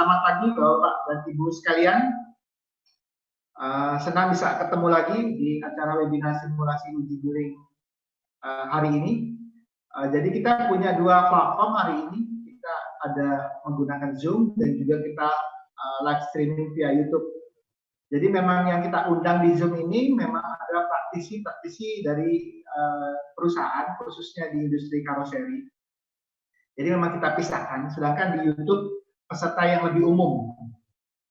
selamat pagi Bapak dan Ibu sekalian. Senang bisa ketemu lagi di acara webinar simulasi uji guling hari ini. Jadi kita punya dua platform hari ini. Kita ada menggunakan Zoom dan juga kita live streaming via YouTube. Jadi memang yang kita undang di Zoom ini memang ada praktisi-praktisi dari perusahaan, khususnya di industri karoseri. Jadi memang kita pisahkan, sedangkan di YouTube peserta yang lebih umum.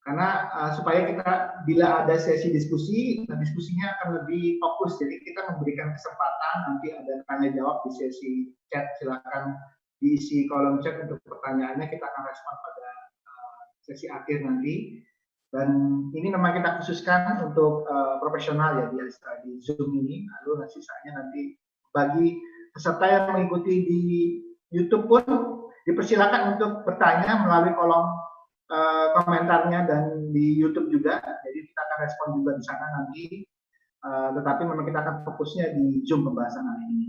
Karena supaya kita bila ada sesi diskusi, diskusinya akan lebih fokus. Jadi kita memberikan kesempatan, nanti ada tanya jawab di sesi chat, silakan diisi kolom chat untuk pertanyaannya, kita akan respon pada sesi akhir nanti. Dan ini memang kita khususkan untuk profesional ya di Zoom ini. Lalu sisanya nanti bagi peserta yang mengikuti di YouTube pun dipersilakan untuk bertanya melalui kolom komentarnya dan di YouTube juga. Jadi kita akan respon juga di sana nanti. Tetapi memang kita akan fokusnya di Zoom pembahasan hari ini.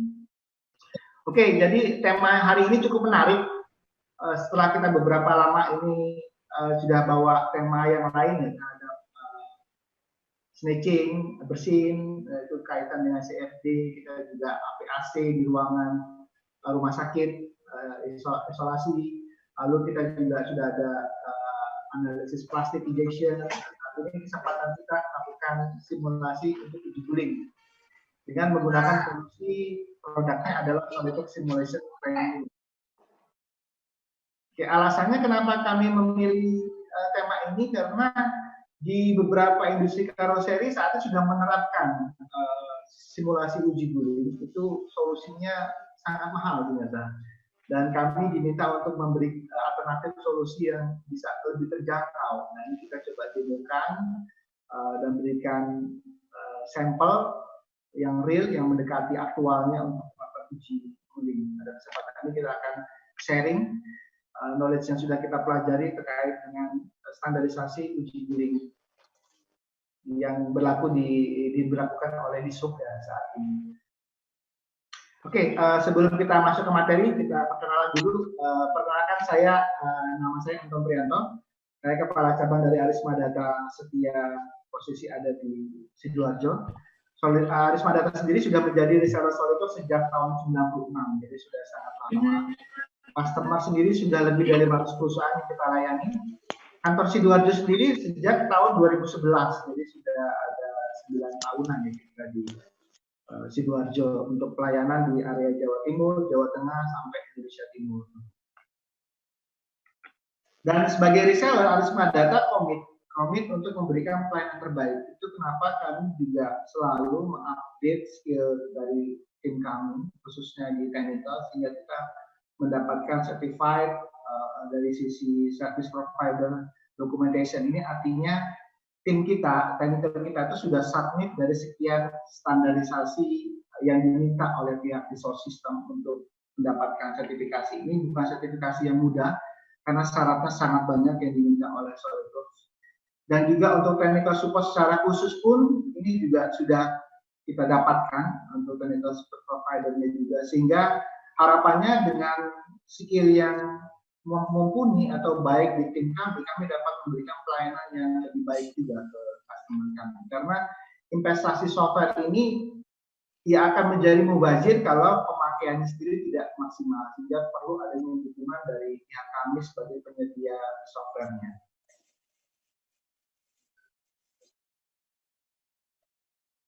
Oke, jadi tema hari ini cukup menarik. Setelah kita beberapa lama ini sudah bawa tema yang lain, ya, ada snatching, bersin, itu kaitan dengan CFD, kita juga APAC di ruangan rumah sakit, isolasi, lalu kita juga sudah ada analisis plastik injection. Ini kesempatan kita lakukan simulasi untuk uji guling dengan menggunakan solusi produknya adalah SolidWorks Simulation Training. Oke, alasannya kenapa kami memilih tema ini karena di beberapa industri karoseri saat ini sudah menerapkan simulasi uji guling, itu solusinya sangat mahal ternyata. Dan kami diminta untuk memberi alternatif solusi yang bisa lebih terjangkau. Nah, ini kita coba demokan dan berikan sampel yang real, yang mendekati aktualnya untuk melakukan uji guling. Pada kesempatan ini kita akan sharing knowledge yang sudah kita pelajari terkait dengan standarisasi uji guling yang diberlakukan oleh Disub ya saat ini. Oke, sebelum kita masuk ke materi, kita perkenalan dulu. Perkenalkan saya, nama saya Anton Prianto. Saya Kepala Cabang dari Arisma Data Setia, posisi ada di Sidoarjo. Arisma Data sendiri sudah menjadi reseller SolidWorks sejak tahun 96, jadi sudah sangat lama. Customer sendiri sudah lebih dari 500 perusahaan yang kita layani. Kantor Sidoarjo sendiri sejak tahun 2011, jadi sudah ada 9 tahunan ya kita di Sidoarjo untuk pelayanan di area Jawa Timur, Jawa Tengah, sampai Indonesia Timur. Dan sebagai reseller, Arisma Data komit untuk memberikan pelayanan terbaik. Itu kenapa kami juga selalu mengupdate skill dari tim kami, khususnya di technical, sehingga kita mendapatkan certified dari sisi service provider documentation. Ini artinya tim kita, technical kita itu sudah submit dari sekian standarisasi yang diminta oleh pihak resource system untuk mendapatkan sertifikasi. Ini bukan sertifikasi yang mudah, karena syaratnya sangat banyak yang diminta oleh SolidWorks. Dan juga untuk technical support secara khusus pun, ini juga sudah kita dapatkan untuk technical support provider-nya juga. Sehingga harapannya dengan skill yang mumpuni atau baik di tim kami dapat memberikan pelayanan yang lebih baik juga ke customer kami. Karena investasi software ini ya akan menjadi mubazir kalau pemakaiannya sendiri tidak maksimal, sehingga perlu adanya dukungan dari pihak kami sebagai penyedia softwarenya.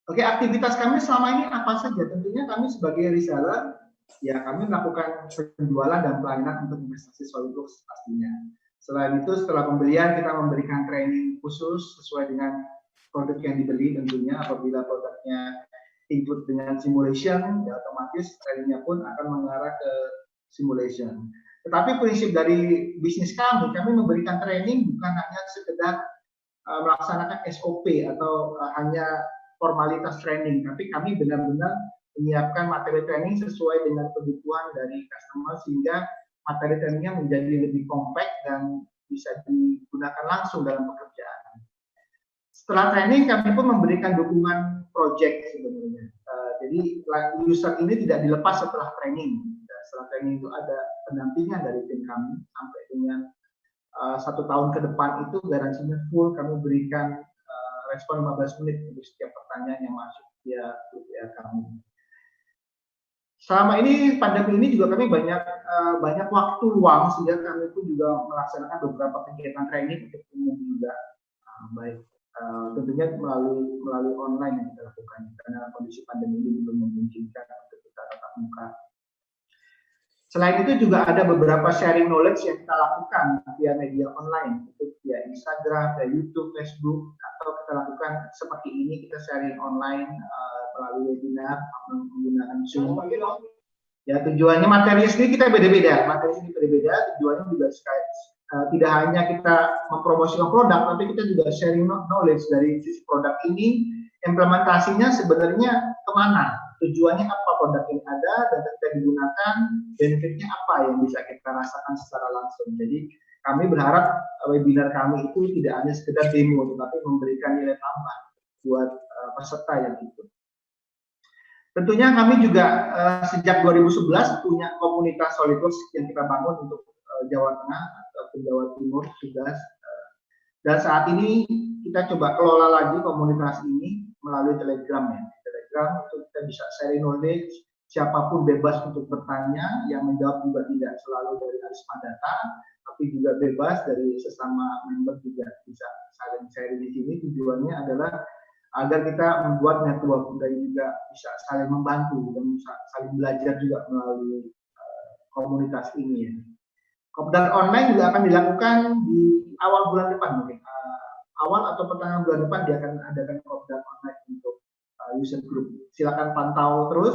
Oke, aktivitas kami selama ini apa saja? Tentunya kami sebagai reseller, ya kami melakukan penjualan dan pelayanan untuk investasi SolidWorks pastinya. Selain itu, setelah pembelian kita memberikan training khusus sesuai dengan produk yang dibeli tentunya. Apabila produknya include dengan simulation, ya otomatis trainingnya pun akan mengarah ke simulation. Tetapi prinsip dari bisnis kami memberikan training bukan hanya sekedar melaksanakan SOP atau hanya formalitas training, tapi kami benar-benar menyiapkan materi training sesuai dengan kebutuhan dari customer, sehingga materi trainingnya menjadi lebih kompak dan bisa digunakan langsung dalam pekerjaan. Setelah training, kami pun memberikan dukungan project sebenarnya. Jadi user ini tidak dilepas setelah training. Setelah training itu ada pendampingan dari tim kami sampai dengan 1 tahun ke depan itu garansinya full kami berikan respon 15 menit untuk setiap pertanyaan yang masuk via kami. Selama ini pandemi ini juga kami banyak waktu luang sehingga kami pun juga melaksanakan beberapa kegiatan training untuk umum juga, baik tentunya melalui online yang kita lakukan karena kondisi pandemi ini belum memungkinkan untuk kita tatap muka. Selain itu juga ada beberapa sharing knowledge yang kita lakukan via media online, itu via Instagram, via YouTube, Facebook, atau kita lakukan seperti ini, kita sharing online melalui webinar menggunakan Zoom. Ya, tujuannya materi sendiri kita beda-beda, tujuannya juga tidak hanya kita mempromosikan produk, tapi kita juga sharing knowledge dari sisi produk ini, implementasinya sebenarnya kemana, tujuannya apa produk yang ada, dan ketika digunakan, benefitnya apa yang bisa kita rasakan secara langsung. Jadi kami berharap webinar kami itu tidak hanya sekedar demo, tetapi memberikan nilai tambah buat peserta yang ikut. Tentunya kami juga sejak 2011 punya komunitas SolidWorks yang kita bangun untuk Jawa Tengah ataupun Jawa Timur juga. Dan saat ini kita coba kelola lagi komunitas ini melalui Telegram ya. Telegram itu kita bisa sharing knowledge, siapapun bebas untuk bertanya, yang menjawab juga tidak selalu dari Arisma Data, tapi juga bebas dari sesama member juga bisa saling sharing di sini. Tujuannya adalah agar kita membuat network dan juga bisa saling membantu dan bisa saling belajar juga melalui komunitas ini ya. Kopdar online juga akan dilakukan di awal bulan depan mungkin. Awal atau pertengahan bulan depan dia akan adakan kopdar online untuk user group. Silakan pantau terus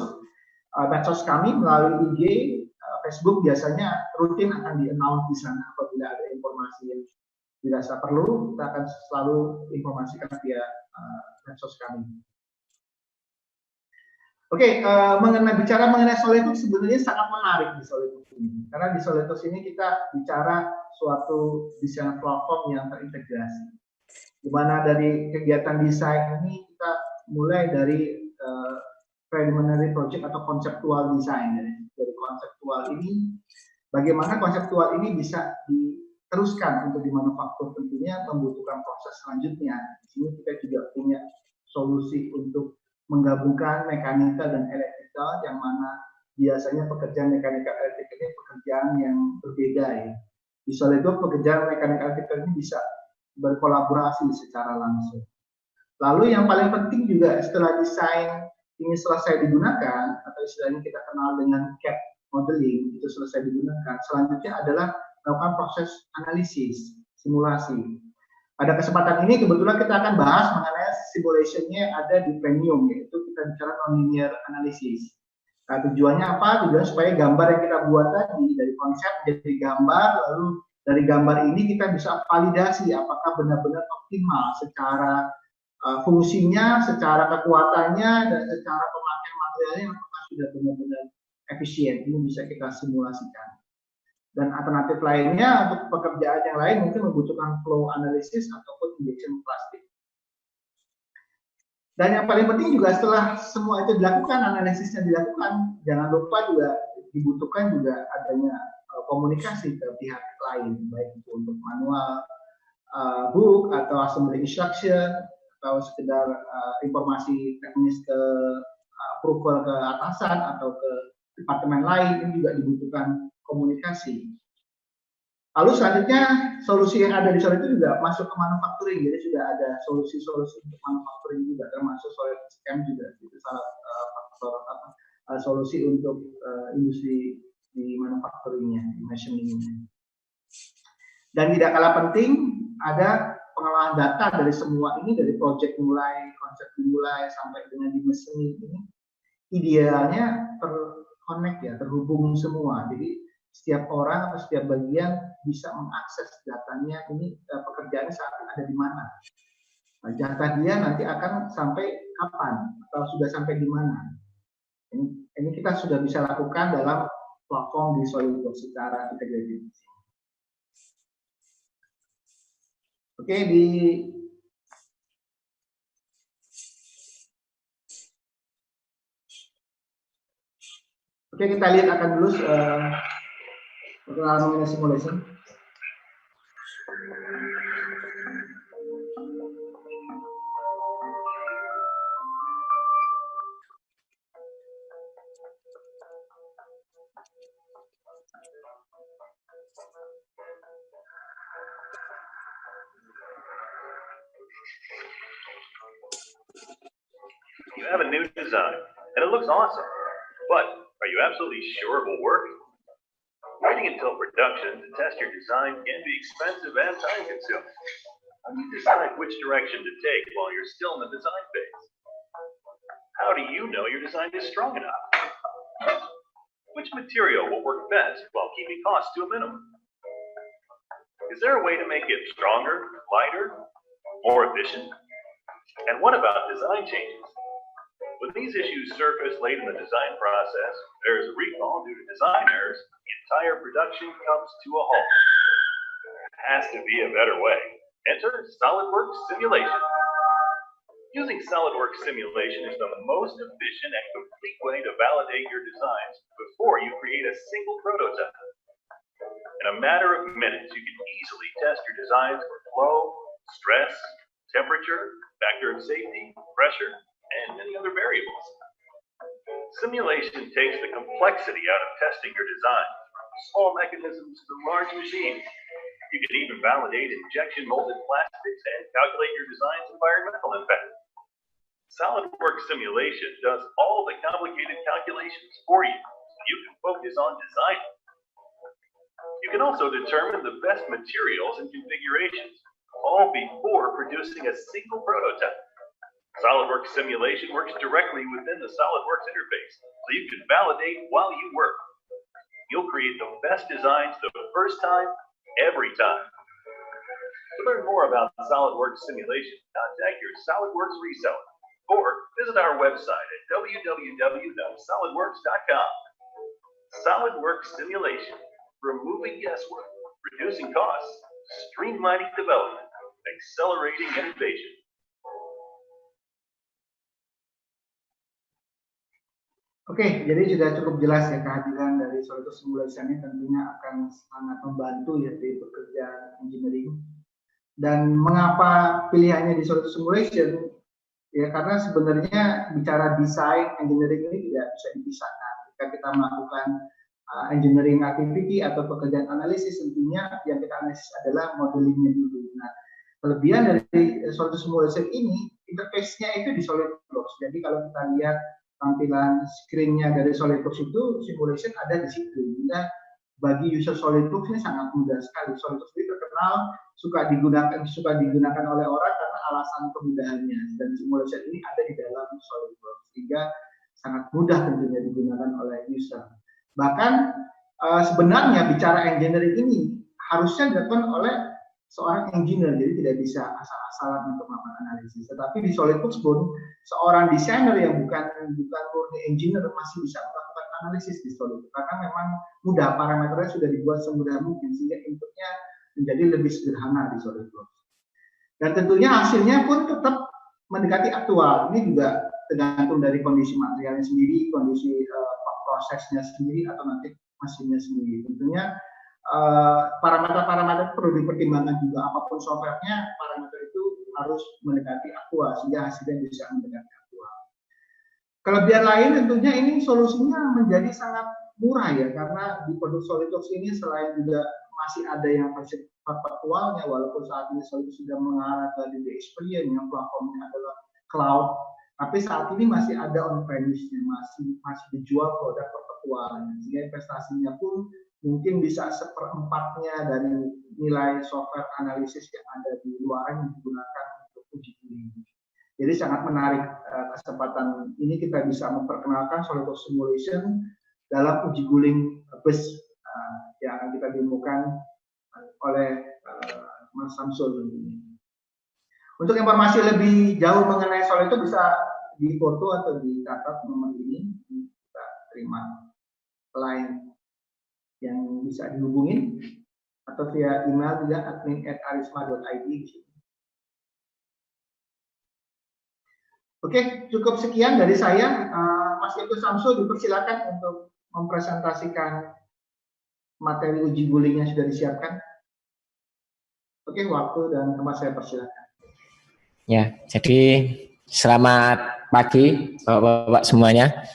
medsos kami melalui IG, Facebook biasanya rutin akan di-announce di sana apabila ada informasi yang dirasa perlu, kita akan selalu informasikan via medsos kami. Oke, bicara mengenai SolidWorks sebenarnya sangat menarik di SolidWorks ini. Karena di SolidWorks ini kita bicara suatu desain platform yang terintegrasi. Di mana dari kegiatan desain ini kita mulai dari preliminary project atau konseptual design. Dari konseptual ini, bagaimana konseptual ini bisa diteruskan untuk dimanufaktur, tentunya membutuhkan proses selanjutnya. Di sini kita juga punya solusi untuk menggabungkan mekanikal dan elektrikal, yang mana biasanya pekerjaan mekanikal elektrikal ini pekerjaan yang berbeda ya. Di SolidWorks pekerjaan mekanikal elektrikal ini bisa berkolaborasi secara langsung. Lalu yang paling penting juga setelah desain ini selesai digunakan, atau istilahnya kita kenal dengan CAD modeling, itu selesai digunakan, selanjutnya adalah melakukan proses analisis, simulasi. Pada kesempatan ini kebetulan kita akan bahas mengenai simulation-nya ada di Premium, yaitu kita bicara non-linear analysis. Nah, tujuannya apa? Tujuannya supaya gambar yang kita buat tadi dari konsep jadi gambar, lalu dari gambar ini kita bisa validasi apakah benar-benar optimal secara fungsinya, secara kekuatannya, dan secara pemakaian materialnya apakah sudah benar-benar efisien. Ini bisa kita simulasikan. Dan alternatif lainnya untuk pekerjaan yang lain mungkin membutuhkan flow analysis ataupun injection plastik. Dan yang paling penting juga setelah semua itu dilakukan, analisisnya dilakukan, jangan lupa juga dibutuhkan juga adanya komunikasi ke pihak lain, baik itu untuk manual, book, atau assembly instruction, atau sekedar informasi teknis ke approval ke atasan atau ke departemen lain, ini juga dibutuhkan komunikasi. Lalu selanjutnya solusi yang ada di Solid itu juga masuk ke manufacturing, jadi sudah ada solusi-solusi untuk manufacturing juga, termasuk Solid Scam juga, itu salah faktor solusi untuk industri di manufacturingnya, di machiningnya. Dan tidak kalah penting ada pengolahan data dari semua ini, dari project mulai, konsep dimulai sampai dengan di mesin ini, idealnya terconnect ya, terhubung semua. Jadi setiap orang atau setiap bagian bisa mengakses datanya, ini pekerjaannya saat ini ada di mana. Nah, data dia nanti akan sampai kapan atau sudah sampai di mana. Ini kita sudah bisa lakukan dalam platform di SolidWorks secara integrated. Oke, Oke, kita lihat akan dulu perkenalan mengenai simulation. have a new design, and it looks awesome, but are you absolutely sure it will work? Waiting until production to test your design can be expensive and time-consuming. How do you decide which direction to take while you're still in the design phase? How do you know your design is strong enough? Which material will work best while keeping costs to a minimum? Is there a way to make it stronger, lighter, more efficient? And what about design changes? When these issues surface late in the design process, there is a recall due to design errors, the entire production comes to a halt. There has to be a better way. Enter SolidWorks Simulation. Using SolidWorks Simulation is the most efficient and complete way to validate your designs before you create a single prototype. In a matter of minutes, you can easily test your designs for flow, stress, temperature, factor of safety, pressure, and many other variables. Simulation takes the complexity out of testing your design, from small mechanisms to large machines. You can even validate injection molded plastics and calculate your design's environmental impact. SolidWorks Simulation does all the complicated calculations for you, so you can focus on designing. You can also determine the best materials and configurations, all before producing a single prototype. SolidWorks Simulation works directly within the SolidWorks interface, so you can validate while you work. You'll create the best designs the first time, every time. To learn more about SolidWorks Simulation, contact your SolidWorks reseller or visit our website at www.solidworks.com. SolidWorks Simulation, removing guesswork, reducing costs, streamlining development, accelerating innovation. Oke, jadi sudah cukup jelas ya kehadiran dari SolidWorks Simulation ini tentunya akan sangat membantu ya di pekerjaan engineering. Dan mengapa pilihannya di SolidWorks Simulation? Ya karena sebenarnya bicara desain engineering ini tidak bisa dipisahkan. Jika kita melakukan engineering activity atau pekerjaan analisis, tentunya yang kita analisis adalah modelingnya dulu. Nah, kelebihan dari SolidWorks Simulation ini, interface-nya itu di SolidWorks. Jadi kalau kita lihat tampilan screen-nya dari SolidWorks itu, simulation ada di situ. Sehingga bagi user SolidWorks ini sangat mudah sekali. SolidWorks ini terkenal suka digunakan oleh orang karena alasan kemudahannya. Dan simulation ini ada di dalam SolidWorks, sehingga sangat mudah tentunya digunakan oleh user. Bahkan sebenarnya bicara engineering ini harusnya dilakukan oleh seorang engineer, jadi tidak bisa asal-asalan untuk melakukan analisis. Tetapi di SolidWorks pun seorang desainer yang bukan murni engineer masih bisa melakukan analisis di SolidWorks karena memang mudah, parameternya sudah dibuat semudah mungkin sehingga inputnya menjadi lebih sederhana di SolidWorks. Dan tentunya hasilnya pun tetap mendekati aktual. Ini juga tergantung dari kondisi materialnya sendiri, kondisi prosesnya sendiri atau nanti mesinnya sendiri. Tentunya parameter-parameter perlu dipertimbangkan juga, apapun softwarenya, parameter itu harus mendekati aktual sehingga hasilnya bisa mendekati aktual. Kelebihan lain tentunya ini solusinya menjadi sangat murah ya, karena di produk SolidWorks ini selain juga masih ada yang versi perpetualnya, walaupun saat ini SolidWorks sudah mengarah ke DD Experience yang platformnya adalah cloud, tapi saat ini masih ada on-premise-nya, masih dijual produk perpetualnya, sehingga investasinya pun mungkin bisa seperempatnya dari nilai software analisis yang ada di luaran yang digunakan untuk uji guling. Jadi sangat menarik kesempatan ini kita bisa memperkenalkan SolidWorks Simulation dalam uji guling bus yang akan kita demokan oleh Mas Samsul tentunya. Untuk informasi lebih jauh mengenai SolidWorks bisa difoto atau dicatat nomor ini, kita terima line yang bisa dihubungin atau via email juga admin@arisma.id. Oke, cukup sekian dari saya. Mas Ibnu Samsul dipersilakan untuk mempresentasikan materi uji guling yang sudah disiapkan. Oke, waktu dan tempat saya persilakan. Ya, jadi selamat pagi Bapak-bapak semuanya.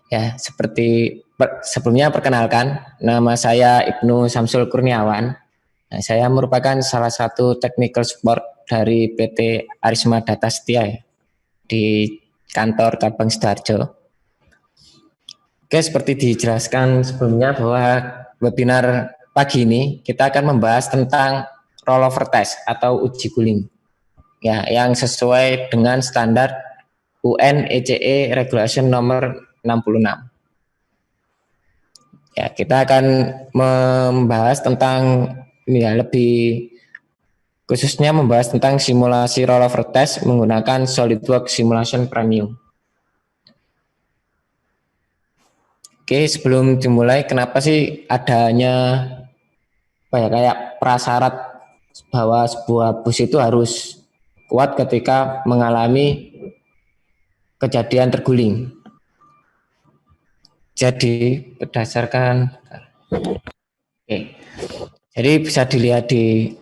Ya, seperti sebelumnya perkenalkan, nama saya Ibnu Samsul Kurniawan. Nah, saya merupakan salah satu technical support dari PT Arisma Data Setia ya, di kantor Cabang Sidoarjo. Oke, seperti dijelaskan sebelumnya bahwa webinar pagi ini kita akan membahas tentang rollover test atau uji guling. Ya, yang sesuai dengan standar UN ECE Regulation nomor 66. Ya, kita akan membahas tentang ini ya, lebih khususnya membahas tentang simulasi rollover test menggunakan SolidWorks Simulation Premium. Oke, sebelum dimulai, kenapa sih adanya kayak prasyarat bahwa sebuah bus itu harus kuat ketika mengalami kejadian terguling? Jadi berdasarkan, jadi bisa dilihat di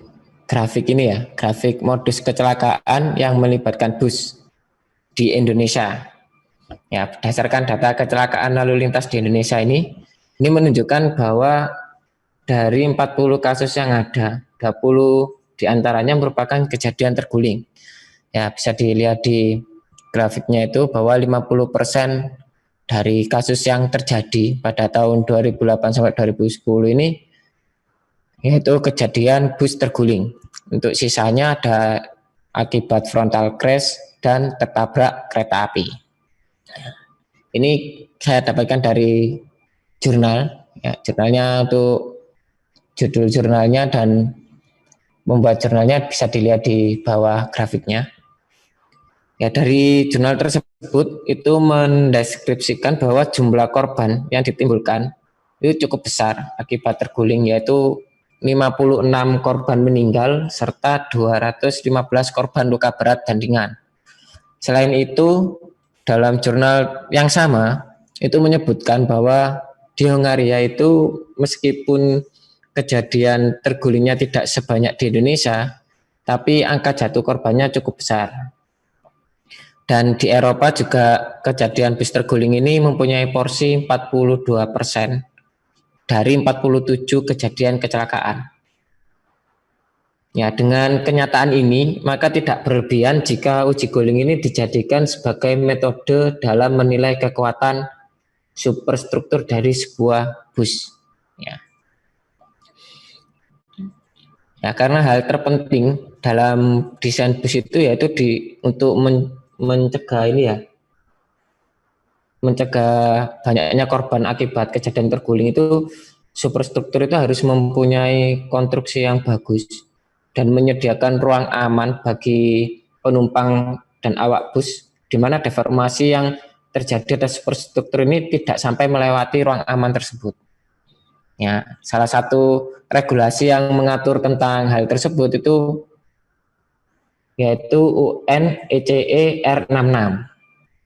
grafik ini ya, grafik modus kecelakaan yang melibatkan bus di Indonesia. Ya, berdasarkan data kecelakaan lalu lintas di Indonesia ini menunjukkan bahwa dari 40 kasus yang ada, 20 diantaranya merupakan kejadian terguling. Ya, bisa dilihat di grafiknya itu bahwa 50% dari kasus yang terjadi pada tahun 2008 sampai 2010 ini yaitu kejadian bus terguling. Untuk sisanya ada akibat frontal crash dan tertabrak kereta api. Ini saya dapatkan dari jurnal, ya, jurnalnya untuk judul jurnalnya dan membuat jurnalnya bisa dilihat di bawah grafiknya. Ya, dari jurnal tersebut itu mendeskripsikan bahwa jumlah korban yang ditimbulkan itu cukup besar akibat terguling, yaitu 56 korban meninggal serta 215 korban luka berat dan ringan. Selain itu, dalam jurnal yang sama itu menyebutkan bahwa di Hongaria itu meskipun kejadian tergulingnya tidak sebanyak di Indonesia, tapi angka jatuh korbannya cukup besar. Dan di Eropa juga kejadian bus terguling ini mempunyai porsi 42% dari 47 kejadian kecelakaan. Ya, dengan kenyataan ini, maka tidak berlebihan jika uji guling ini dijadikan sebagai metode dalam menilai kekuatan superstruktur dari sebuah bus. Ya, karena hal terpenting dalam desain bus itu yaitu untuk mencegah ini ya, mencegah banyaknya korban akibat kejadian terguling itu, superstruktur itu harus mempunyai konstruksi yang bagus dan menyediakan ruang aman bagi penumpang dan awak bus, di mana deformasi yang terjadi atas superstruktur ini tidak sampai melewati ruang aman tersebut. Ya, salah satu regulasi yang mengatur tentang hal tersebut itu yaitu UN ECE R66.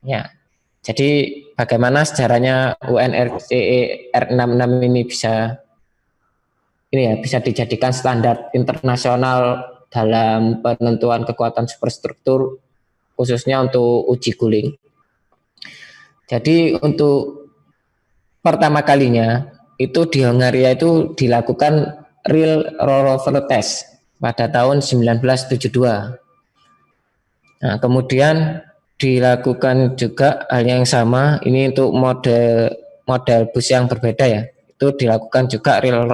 Ya, jadi bagaimana sejarahnya UNRCE R66 ini bisa dijadikan standar internasional dalam penentuan kekuatan superstruktur khususnya untuk uji guling. Jadi untuk pertama kalinya itu di Hongaria itu dilakukan real rollover test pada tahun 1972. Nah, kemudian dilakukan juga hal yang sama ini untuk model bus yang berbeda ya. Itu dilakukan juga real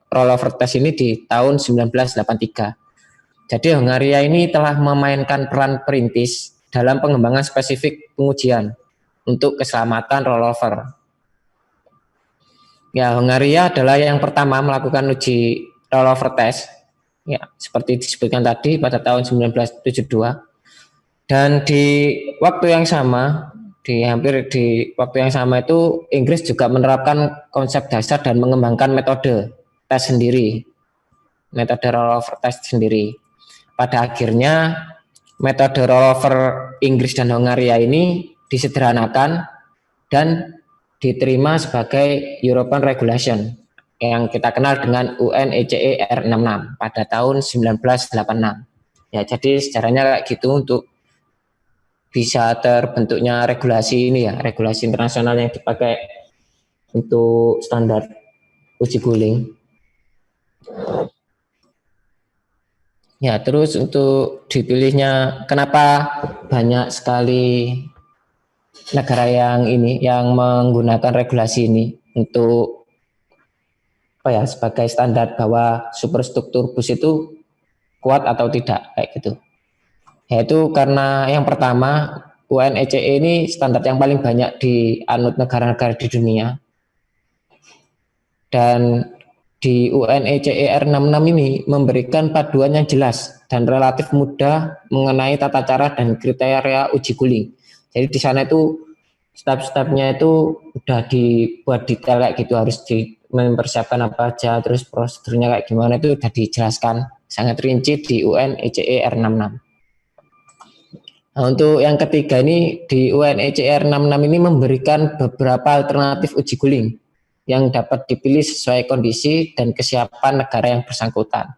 rollover test ini di tahun 1983. Jadi Hongaria ini telah memainkan peran perintis dalam pengembangan spesifik pengujian untuk keselamatan rollover. Ya, Hongaria adalah yang pertama melakukan uji rollover test. Ya, seperti disebutkan tadi pada tahun 1972. Dan di waktu yang sama, hampir di waktu yang sama itu Inggris juga menerapkan konsep dasar dan mengembangkan metode tes sendiri, metode rollover test sendiri. Pada akhirnya metode rollover Inggris dan Hongaria ini disederhanakan dan diterima sebagai European Regulation yang kita kenal dengan UN ECE R66 pada tahun 1986. Ya, jadi sejarahnya kayak gitu untuk bisa terbentuknya regulasi ini ya, regulasi internasional yang dipakai untuk standar uji guling. Ya, terus untuk dipilihnya kenapa banyak sekali negara yang menggunakan regulasi ini untuk sebagai standar bahwa superstruktur bus itu kuat atau tidak kayak gitu. Yaitu karena yang pertama UNECE ini standar yang paling banyak dianut negara-negara di dunia. Dan di UNECE R66 ini memberikan paduan yang jelas dan relatif mudah mengenai tata cara dan kriteria uji guling. Jadi di sana itu step-stepnya itu udah dibuat detail kayak gitu, harus mempersiapkan apa aja, terus prosedurnya kayak gimana itu udah dijelaskan sangat rinci di UNECE R66. Nah, untuk yang ketiga ini di UNECE R66 ini memberikan beberapa alternatif uji guling yang dapat dipilih sesuai kondisi dan kesiapan negara yang bersangkutan.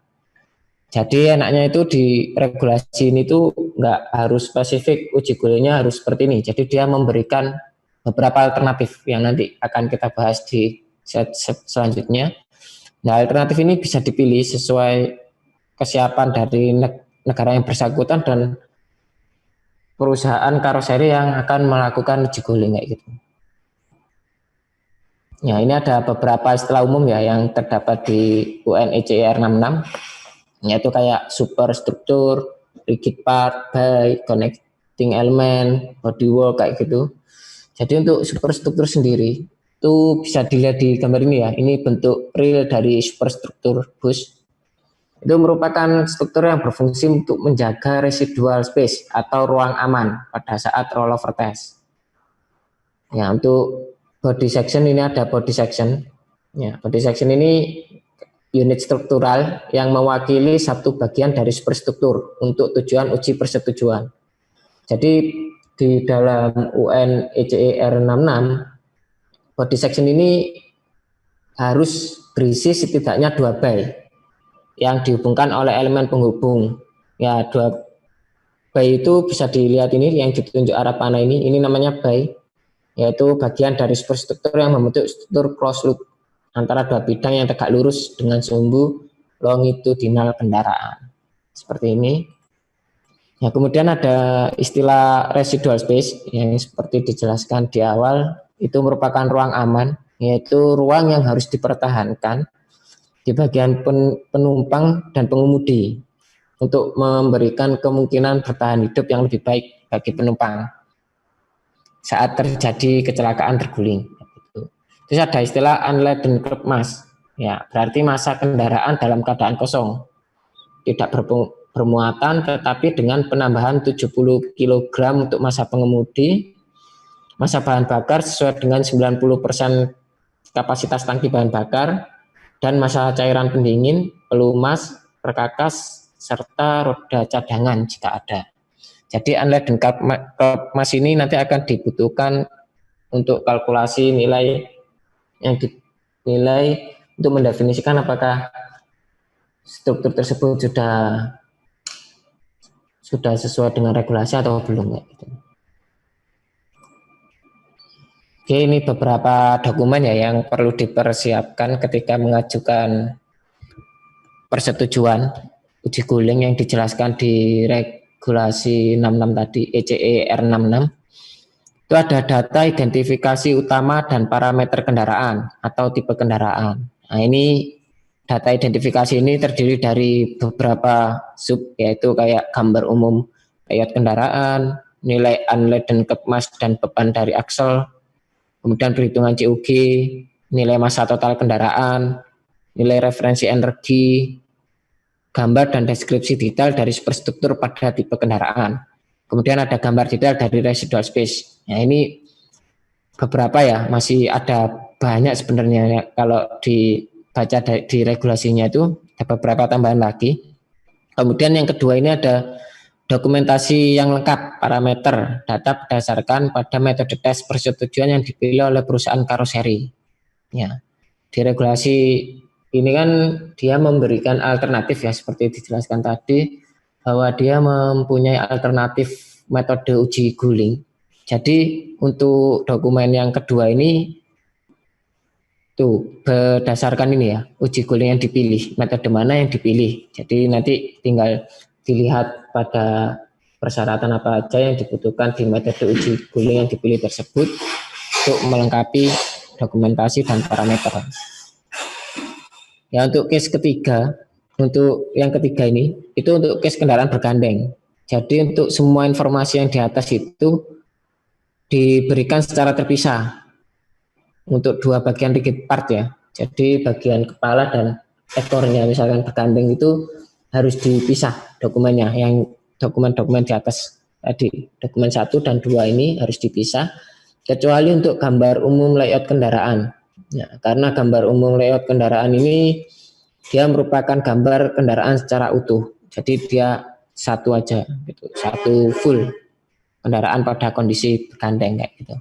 Jadi enaknya itu di regulasi ini tuh nggak harus spesifik uji gulingnya harus seperti ini. Jadi dia memberikan beberapa alternatif yang nanti akan kita bahas di set selanjutnya. Nah, alternatif ini bisa dipilih sesuai kesiapan dari negara yang bersangkutan dan perusahaan karoseri yang akan melakukan uji guling kayak gitu. Ya, ini ada beberapa istilah umum ya yang terdapat di UNECE R66, yaitu kayak superstruktur, rigid part, by, connecting element, bodywork kayak gitu. Jadi untuk superstruktur sendiri itu bisa dilihat di gambar ini ya. Ini bentuk real dari superstruktur bus. Itu merupakan struktur yang berfungsi untuk menjaga residual space atau ruang aman pada saat rollover test. Ya, untuk body section ini ada body section. Ya, body section ini unit struktural yang mewakili satu bagian dari superstruktur untuk tujuan uji persetujuan. Jadi di dalam UNECE R66 body section ini harus berisi setidaknya 2 bay yang dihubungkan oleh elemen penghubung. Ya, 2 bay itu bisa dilihat ini yang ditunjuk arah panah ini namanya bay, yaitu bagian dari superstruktur yang membentuk struktur closed loop antara 2 bidang yang tegak lurus dengan sumbu longitudinal kendaraan. Seperti ini. Ya, kemudian ada istilah residual space yang seperti dijelaskan di awal, itu merupakan ruang aman, yaitu ruang yang harus dipertahankan di bagian penumpang dan pengemudi untuk memberikan kemungkinan bertahan hidup yang lebih baik bagi penumpang saat terjadi kecelakaan terguling. Terus ada istilah unladen curb mass. Ya, berarti massa kendaraan dalam keadaan kosong, tidak bermuatan, tetapi dengan penambahan 70 kg untuk massa pengemudi, massa bahan bakar sesuai dengan 90% kapasitas tangki bahan bakar, dan massa cairan pendingin, pelumas, perkakas, serta roda cadangan jika ada. Jadi unladen curb mass ini nanti akan dibutuhkan untuk kalkulasi nilai yang dinilai untuk mendefinisikan apakah struktur tersebut sudah sesuai dengan regulasi atau belum. Oke, ini beberapa dokumen ya yang perlu dipersiapkan ketika mengajukan persetujuan uji guling yang dijelaskan di regulasi 66 tadi, ECE R66. Itu ada data identifikasi utama dan parameter kendaraan atau tipe kendaraan. Nah, ini data identifikasi ini terdiri dari beberapa sub, yaitu kayak gambar umum layout kendaraan, nilai unladen curb mass dan beban dari aksel, kemudian perhitungan CUG, nilai massa total kendaraan, nilai referensi energi, gambar dan deskripsi detail dari superstruktur pada tipe kendaraan. Kemudian ada gambar detail dari residual space. Nah, ini beberapa ya, masih ada banyak sebenarnya ya, kalau dibaca di regulasinya itu ada beberapa tambahan lagi. Kemudian yang kedua ini ada dokumentasi yang lengkap parameter data berdasarkan pada metode tes persetujuan yang dipilih oleh perusahaan karoseri. Ya, di regulasi ini kan dia memberikan alternatif ya, seperti dijelaskan tadi, bahwa dia mempunyai alternatif metode uji guling. Jadi untuk dokumen yang kedua ini tuh berdasarkan ini ya, uji guling yang dipilih, metode mana yang dipilih. Jadi nanti tinggal dilihat pada persyaratan apa aja yang dibutuhkan di metode uji guling yang dipilih tersebut untuk melengkapi dokumentasi dan parameter. Ya, untuk case ketiga, untuk yang ketiga ini, itu untuk case kendaraan bergandeng. Jadi untuk semua informasi yang di atas itu diberikan secara terpisah untuk dua bagian rigid part ya. Jadi bagian kepala dan ekornya misalkan bergandeng itu harus dipisah dokumennya. Yang dokumen-dokumen di atas tadi, dokumen 1 dan 2 ini harus dipisah, kecuali untuk gambar umum layout kendaraan. Ya, karena gambar umum layout kendaraan ini dia merupakan gambar kendaraan secara utuh. Jadi dia satu aja gitu, satu full kendaraan pada kondisi bergandeng kayak gitu.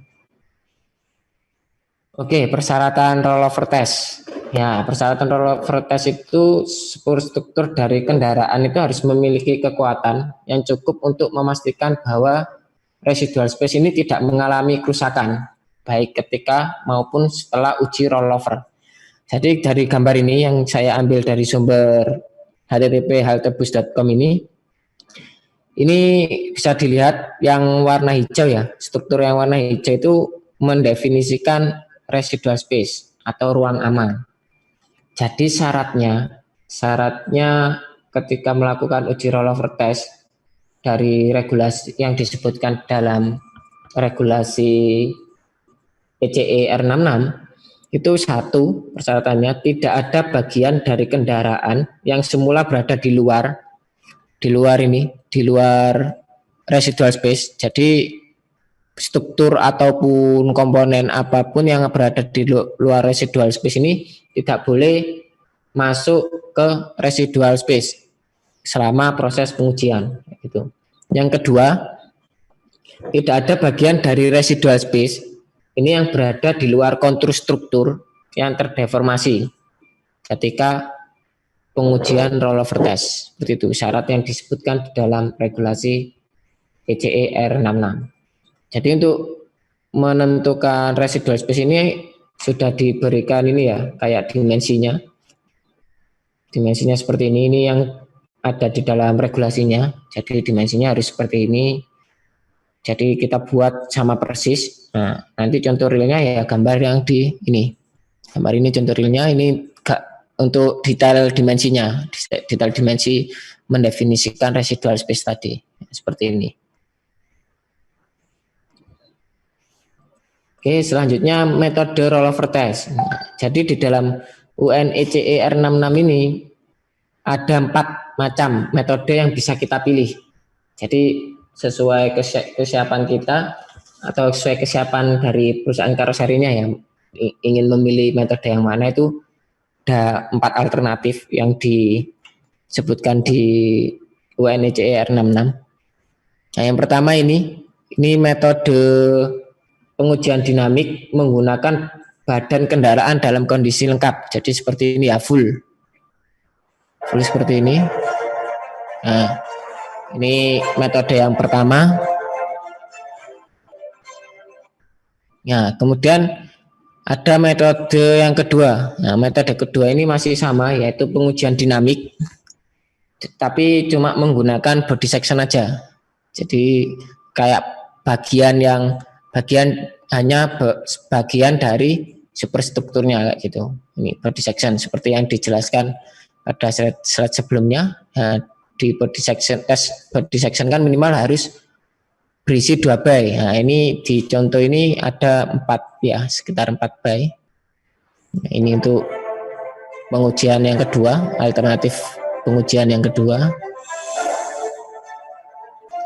Oke, persyaratan rollover test. Ya, persyaratan rollover test itu struktur dari kendaraan itu harus memiliki kekuatan yang cukup untuk memastikan bahwa residual space ini tidak mengalami kerusakan, baik ketika maupun setelah uji rollover. Jadi dari gambar ini yang saya ambil dari sumber http://haltebus.com ini bisa dilihat yang warna hijau ya, struktur yang warna hijau itu mendefinisikan residual space atau ruang aman. Jadi syaratnya ketika melakukan uji rollover test dari regulasi yang disebutkan dalam regulasi ECE R66 itu satu persyaratannya tidak ada bagian dari kendaraan yang semula berada di luar residual space. Jadi struktur ataupun komponen apapun yang berada di luar residual space ini tidak boleh masuk ke residual space selama proses pengujian. Gitu. Yang kedua, tidak ada bagian dari residual space ini yang berada di luar kontur struktur yang terdeformasi ketika pengujian rollover test. Seperti itu syarat yang disebutkan di dalam regulasi ECE R66. Jadi untuk menentukan residual space ini sudah diberikan ini ya, kayak dimensinya. Dimensinya seperti ini yang ada di dalam regulasinya. Jadi dimensinya harus seperti ini. Jadi kita buat sama persis. Nah, nanti contoh realnya ya gambar yang di ini. Gambar ini contoh realnya, ini untuk detail dimensinya. Detail dimensi mendefinisikan residual space tadi. Seperti ini. Oke, selanjutnya metode rollover test. Nah, jadi di dalam UNECE R66 ini ada 4 macam metode yang bisa kita pilih. Jadi sesuai kesiapan kita atau sesuai kesiapan dari perusahaan karoserinya yang ingin memilih metode yang mana, itu ada 4 alternatif yang disebutkan di UNECE R66. Nah, yang pertama ini metode pengujian dinamik menggunakan badan kendaraan dalam kondisi lengkap. Jadi seperti ini ya, full seperti ini. Nah, ini metode yang pertama. Nah, kemudian ada metode yang kedua. Nah, metode kedua ini masih sama, yaitu pengujian dinamik, tapi cuma menggunakan body section aja. Jadi kayak bagian hanya bagian dari superstrukturnya kayak gitu. Ini body section seperti yang dijelaskan pada slide sebelumnya. Nah, di body section kan minimal harus berisi 2 bay. Nah, ini di contoh ini ada 4 ya, sekitar 4 bay. Nah, ini untuk pengujian yang kedua, alternatif pengujian yang kedua.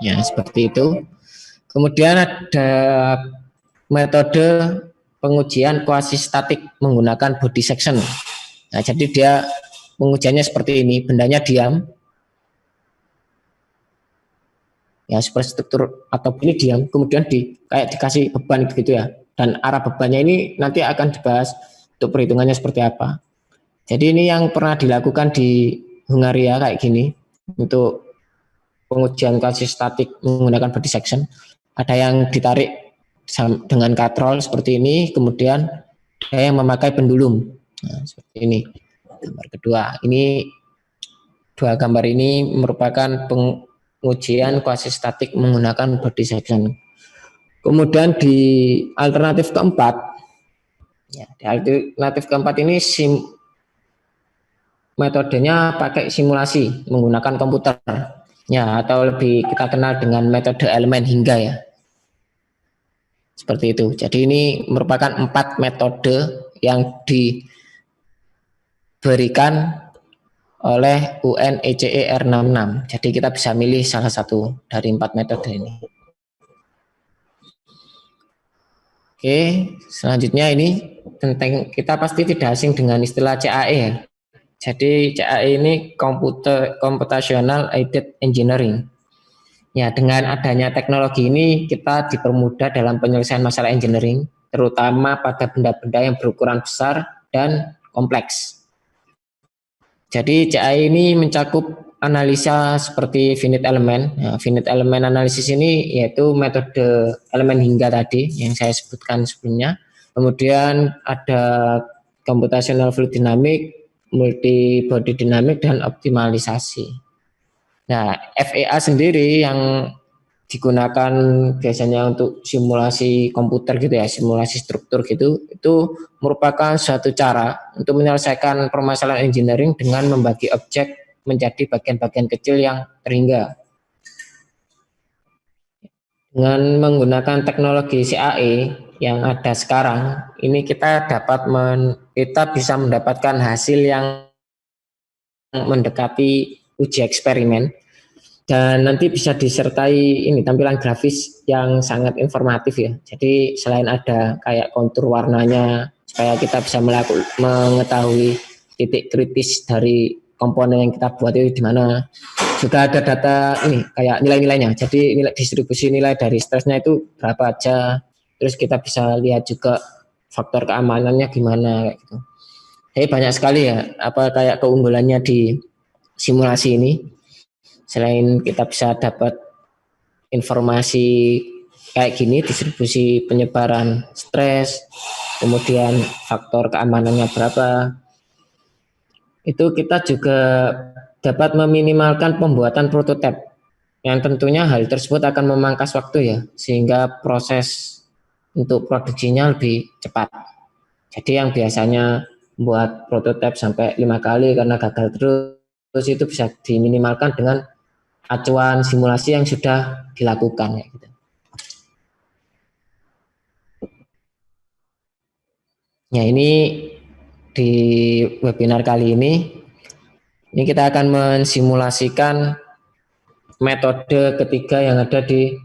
Ya, seperti itu. Kemudian ada metode pengujian kuasi statik menggunakan body section. Nah, jadi dia pengujiannya seperti ini, bendanya diam. Ya, superstruktur atau ini diam, kemudian kayak dikasih beban gitu ya. Dan arah bebannya ini nanti akan dibahas untuk perhitungannya seperti apa. Jadi ini yang pernah dilakukan di Hungaria kayak gini untuk pengujian kuasi statik menggunakan body section. Ada yang ditarik dengan katrol seperti ini, kemudian ada yang memakai pendulum. Nah, seperti ini. Gambar kedua. Ini 2 gambar ini merupakan pengujian kuasi statik menggunakan body section. Kemudian di alternatif keempat, ya, di alternatif keempat ini metodenya pakai simulasi menggunakan komputer, ya, atau lebih kita kenal dengan metode elemen hingga, ya. Seperti itu. Jadi ini merupakan 4 metode yang diberikan oleh UNECE R66. Jadi kita bisa milih salah satu dari 4 metode ini. Oke, selanjutnya ini tentang, kita pasti tidak asing dengan istilah CAE, ya. Jadi CAE ini Computational Aided Engineering. Ya, dengan adanya teknologi ini kita dipermudah dalam penyelesaian masalah engineering, terutama pada benda-benda yang berukuran besar dan kompleks. Jadi CAE ini mencakup analisa seperti finite element. Nah, finite element analisis ini yaitu metode elemen hingga tadi yang saya sebutkan sebelumnya. Kemudian ada computational fluid dynamic, multi body dynamic, dan optimalisasi. Nah, FEA sendiri yang digunakan biasanya untuk simulasi komputer gitu ya, simulasi struktur gitu, itu merupakan suatu cara untuk menyelesaikan permasalahan engineering dengan membagi objek menjadi bagian-bagian kecil yang terhingga. Dengan menggunakan teknologi CAE yang ada sekarang, ini kita bisa mendapatkan hasil yang mendekati uji eksperimen. Dan nanti bisa disertai ini tampilan grafis yang sangat informatif, ya. Jadi selain ada kayak kontur warnanya supaya kita bisa mengetahui titik kritis dari komponen yang kita buat itu di mana. Juga ada data ini kayak nilai-nilainya. Jadi distribusi nilai dari stresnya itu berapa aja. Terus kita bisa lihat juga faktor keamanannya gimana kayak gitu. Jadi banyak sekali, ya, kayak keunggulannya di simulasi ini. Selain kita bisa dapat informasi kayak gini, distribusi penyebaran stres, kemudian faktor keamanannya berapa, itu kita juga dapat meminimalkan pembuatan prototipe, yang tentunya hal tersebut akan memangkas waktu, ya, sehingga proses untuk produksinya lebih cepat. Jadi yang biasanya buat prototipe sampai 5 kali karena gagal terus itu bisa diminimalkan dengan acuan simulasi yang sudah dilakukan, ya, gitu. Ya, ini di webinar kali ini kita akan mensimulasikan metode ketiga yang ada di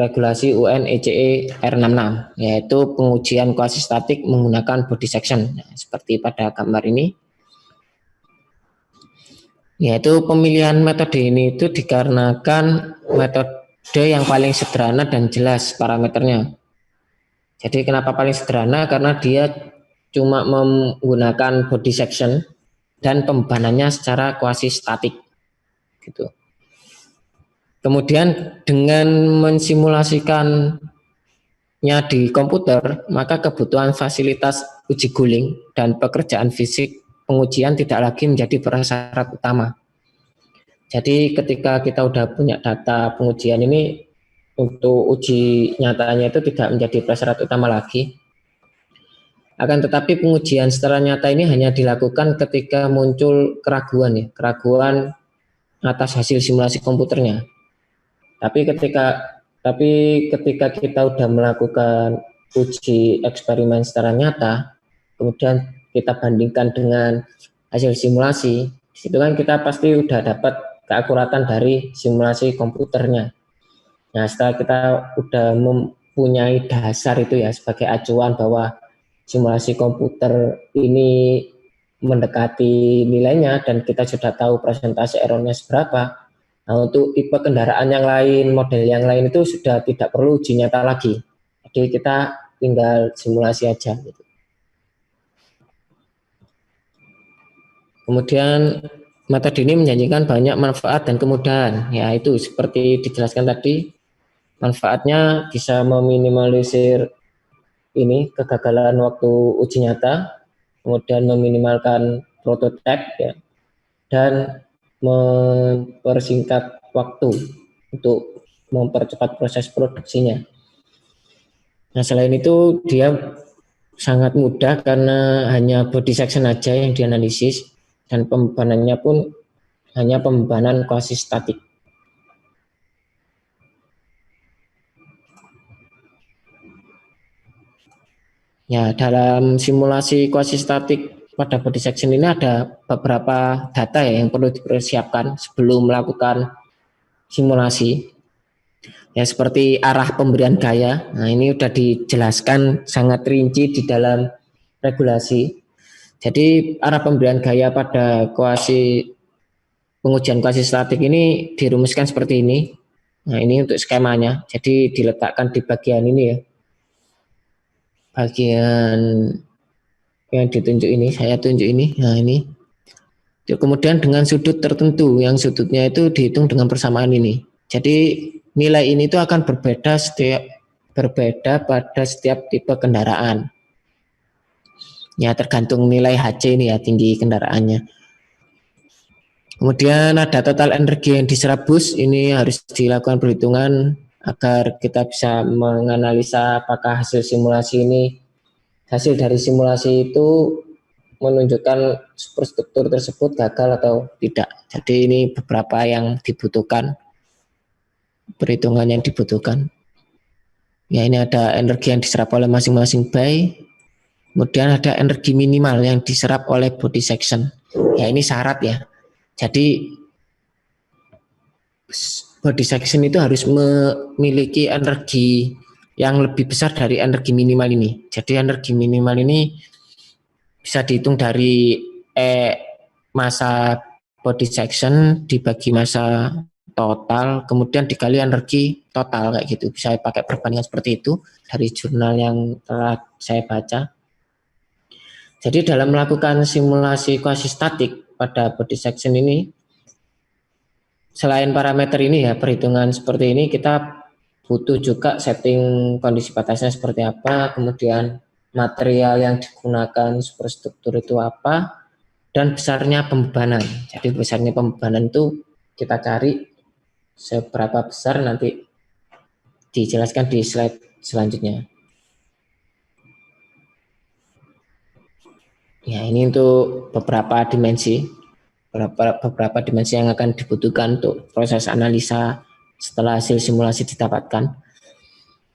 regulasi UNECE R66, yaitu pengujian kuasi statik menggunakan body section. Nah, seperti pada gambar ini. Yaitu pemilihan metode ini itu dikarenakan metode yang paling sederhana dan jelas parameternya. Jadi kenapa paling sederhana? Karena dia cuma menggunakan body section dan pembebanannya secara kuasi statik, gitu. Kemudian dengan mensimulasikannya di komputer, maka kebutuhan fasilitas uji guling dan pekerjaan fisik pengujian tidak lagi menjadi prasyarat utama. Jadi ketika kita udah punya data pengujian ini, untuk uji nyatanya itu tidak menjadi prasyarat utama lagi. Akan tetapi pengujian secara nyata ini hanya dilakukan ketika muncul keraguan, ya, keraguan atas hasil simulasi komputernya. Tapi ketika kita udah melakukan uji eksperimen secara nyata, kemudian kita bandingkan dengan hasil simulasi, itu kan kita pasti udah dapat keakuratan dari simulasi komputernya. Nah, setelah kita udah mempunyai dasar itu, ya, sebagai acuan bahwa simulasi komputer ini mendekati nilainya dan kita sudah tahu persentase errornya seberapa. Nah, untuk tipe kendaraan yang lain, model yang lain itu sudah tidak perlu uji nyata lagi. Jadi kita tinggal simulasi aja, gitu. Kemudian metode ini menjanjikan banyak manfaat dan kemudahan. Ya, itu seperti dijelaskan tadi, manfaatnya bisa meminimalisir kegagalan waktu uji nyata, kemudian meminimalkan prototipe, ya, dan mempersingkat waktu untuk mempercepat proses produksinya. Nah, selain itu dia sangat mudah karena hanya body section aja yang dianalisis dan pembebanannya pun hanya pembebanan kuasi statik. Ya, dalam simulasi kuasi statik pada body section ini ada beberapa data ya yang perlu dipersiapkan sebelum melakukan simulasi. Ya, seperti arah pemberian gaya. Nah, ini sudah dijelaskan sangat rinci di dalam regulasi. Jadi arah pemberian gaya pada pengujian kuasi statik ini dirumuskan seperti ini. Nah, ini untuk skemanya. Jadi diletakkan di bagian ini ya. Bagian yang ditunjuk ini, saya tunjuk ini. Nah, ini. Kemudian dengan sudut tertentu, yang sudutnya itu dihitung dengan persamaan ini. Jadi nilai ini itu akan berbeda pada setiap tipe kendaraan. Ya, tergantung nilai HC ini ya, tinggi kendaraannya. Kemudian ada total energi yang diserap bus, ini harus dilakukan perhitungan agar kita bisa menganalisa apakah hasil dari simulasi itu menunjukkan superstruktur tersebut gagal atau tidak. Jadi ini beberapa yang dibutuhkan, perhitungan yang dibutuhkan. Ya, ini ada energi yang diserap oleh masing-masing bay. Kemudian ada energi minimal yang diserap oleh body section. Ya, ini syarat ya. Jadi body section itu harus memiliki energi yang lebih besar dari energi minimal ini. Jadi energi minimal ini bisa dihitung dari massa body section dibagi massa total, kemudian dikali energi total kayak gitu. Bisa pakai perbandingan seperti itu dari jurnal yang telah saya baca. Jadi dalam melakukan simulasi kuasi statik pada body section ini, selain parameter ini ya, perhitungan seperti ini, kita butuh juga setting kondisi batasnya seperti apa, kemudian material yang digunakan superstruktur itu apa, dan besarnya pembebanan. Jadi besarnya pembebanan itu kita cari seberapa besar, nanti dijelaskan di slide selanjutnya. Ya, ini untuk beberapa dimensi yang akan dibutuhkan untuk proses analisa setelah hasil simulasi didapatkan.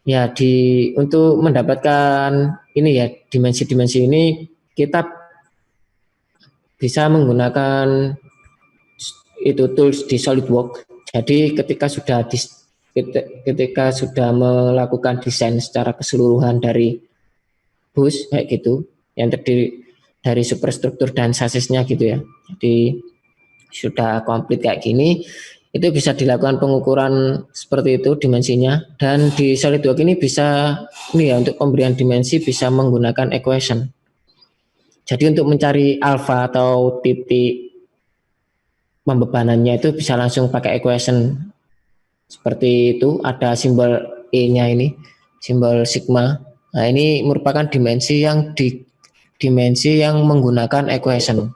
Ya, untuk mendapatkan ini ya, dimensi-dimensi ini kita bisa menggunakan itu tools di SolidWorks. Jadi ketika sudah melakukan desain secara keseluruhan dari bus kayak gitu, yang terdiri dari superstruktur dan sasisnya gitu ya. Jadi sudah komplit kayak gini, itu bisa dilakukan pengukuran seperti itu dimensinya, dan di SolidWorks ini bisa untuk pemberian dimensi bisa menggunakan equation. Jadi untuk mencari alfa atau titik pembebanannya itu bisa langsung pakai equation seperti itu. Ada simbol E-nya ini, simbol sigma. Nah, ini merupakan dimensi yang menggunakan equation.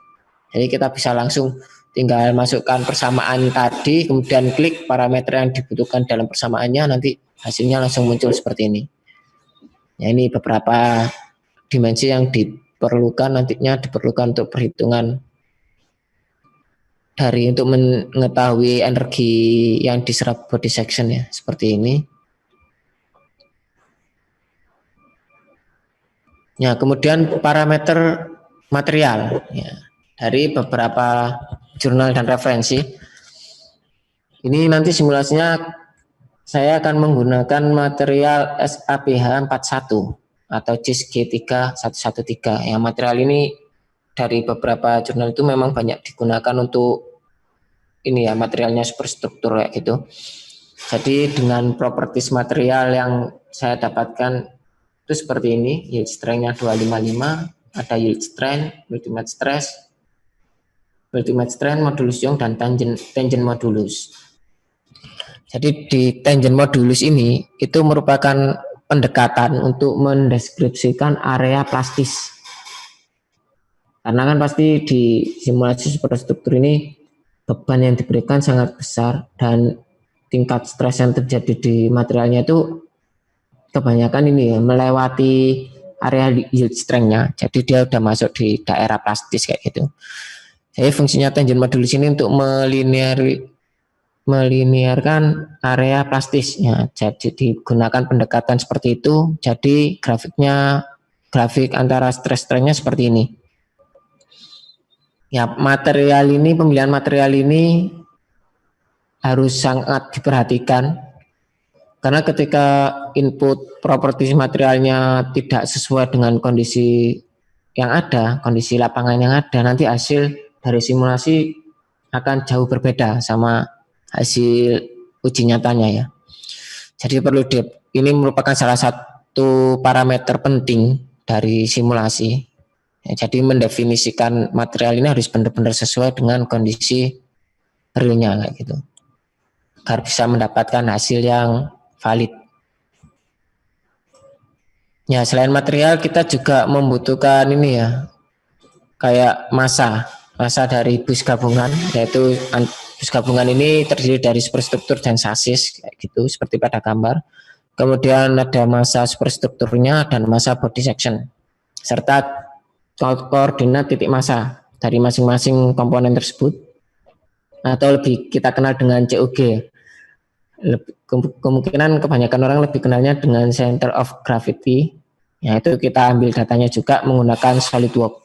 Jadi kita bisa langsung tinggal masukkan persamaan tadi, kemudian klik parameter yang dibutuhkan dalam persamaannya, nanti hasilnya langsung muncul seperti ini. Ya, ini beberapa dimensi yang nantinya diperlukan untuk perhitungan untuk mengetahui energi yang diserap body section ya, seperti ini. Ya, kemudian parameter material ya, dari beberapa jurnal dan referensi. Ini nanti simulasinya saya akan menggunakan material SAPH 41 atau CIS G3113. Yang material ini dari beberapa jurnal itu memang banyak digunakan untuk ini ya, materialnya superstruktur kayak gitu. Jadi dengan properties material yang saya dapatkan itu seperti ini, yield strength-nya 255, ada yield strength, ultimate strength, modulus Young, dan tangent modulus. Jadi di tangent modulus ini itu merupakan pendekatan untuk mendeskripsikan area plastis. Karena kan pasti di simulasi superstruktur ini beban yang diberikan sangat besar dan tingkat stres yang terjadi di materialnya itu kebanyakan ini ya melewati area yield strength-nya. Jadi dia udah masuk di daerah plastis kayak gitu. Jadi fungsinya tangent modulus ini untuk melinearkan area plastisnya. Jadi digunakan pendekatan seperti itu. Jadi grafik antara stres-stresnya seperti ini. Ya, pemilihan material ini harus sangat diperhatikan karena ketika input properti materialnya tidak sesuai dengan kondisi yang ada, kondisi lapangan yang ada, nanti hasil dari simulasi akan jauh berbeda sama hasil uji nyatanya ya. Jadi ini merupakan salah satu parameter penting dari simulasi. Ya, jadi mendefinisikan material ini harus benar-benar sesuai dengan kondisi realnya kayak gitu, agar bisa mendapatkan hasil yang valid. Ya, selain material kita juga membutuhkan ini ya, kayak massa dari bus gabungan, yaitu bus gabungan ini terdiri dari superstruktur dan sasis kayak gitu seperti pada gambar. Kemudian ada massa superstrukturnya dan massa body section serta koordinat titik massa dari masing-masing komponen tersebut, atau lebih kita kenal dengan COG. Kemungkinan kebanyakan orang lebih kenalnya dengan center of gravity. Yaitu kita ambil datanya juga menggunakan SolidWorks.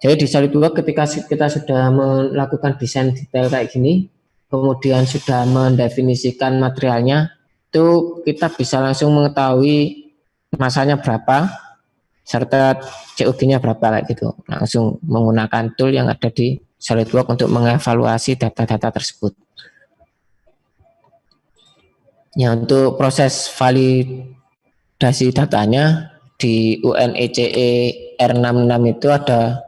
Jadi di SolidWorks ketika kita sudah melakukan desain detail kayak gini, kemudian sudah mendefinisikan materialnya, itu kita bisa langsung mengetahui massanya berapa serta COG-nya berapa kayak gitu. Langsung menggunakan tool yang ada di SolidWorks untuk mengevaluasi data-data tersebut. Ya, untuk proses validasi datanya di UNECE R66 itu ada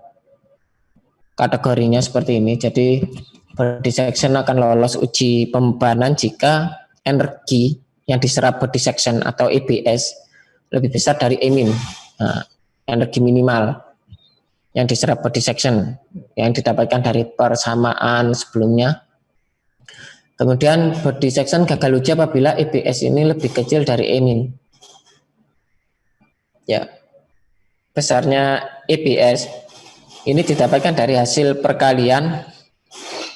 kategorinya seperti ini. Jadi body section akan lolos uji pembebanan jika energi yang diserap body section atau EBS lebih besar dari Emin. Nah, energi minimal yang diserap body section yang didapatkan dari persamaan sebelumnya. Kemudian body section gagal uji apabila EBS ini lebih kecil dari Emin. Ya, besarnya EBS ini didapatkan dari hasil perkalian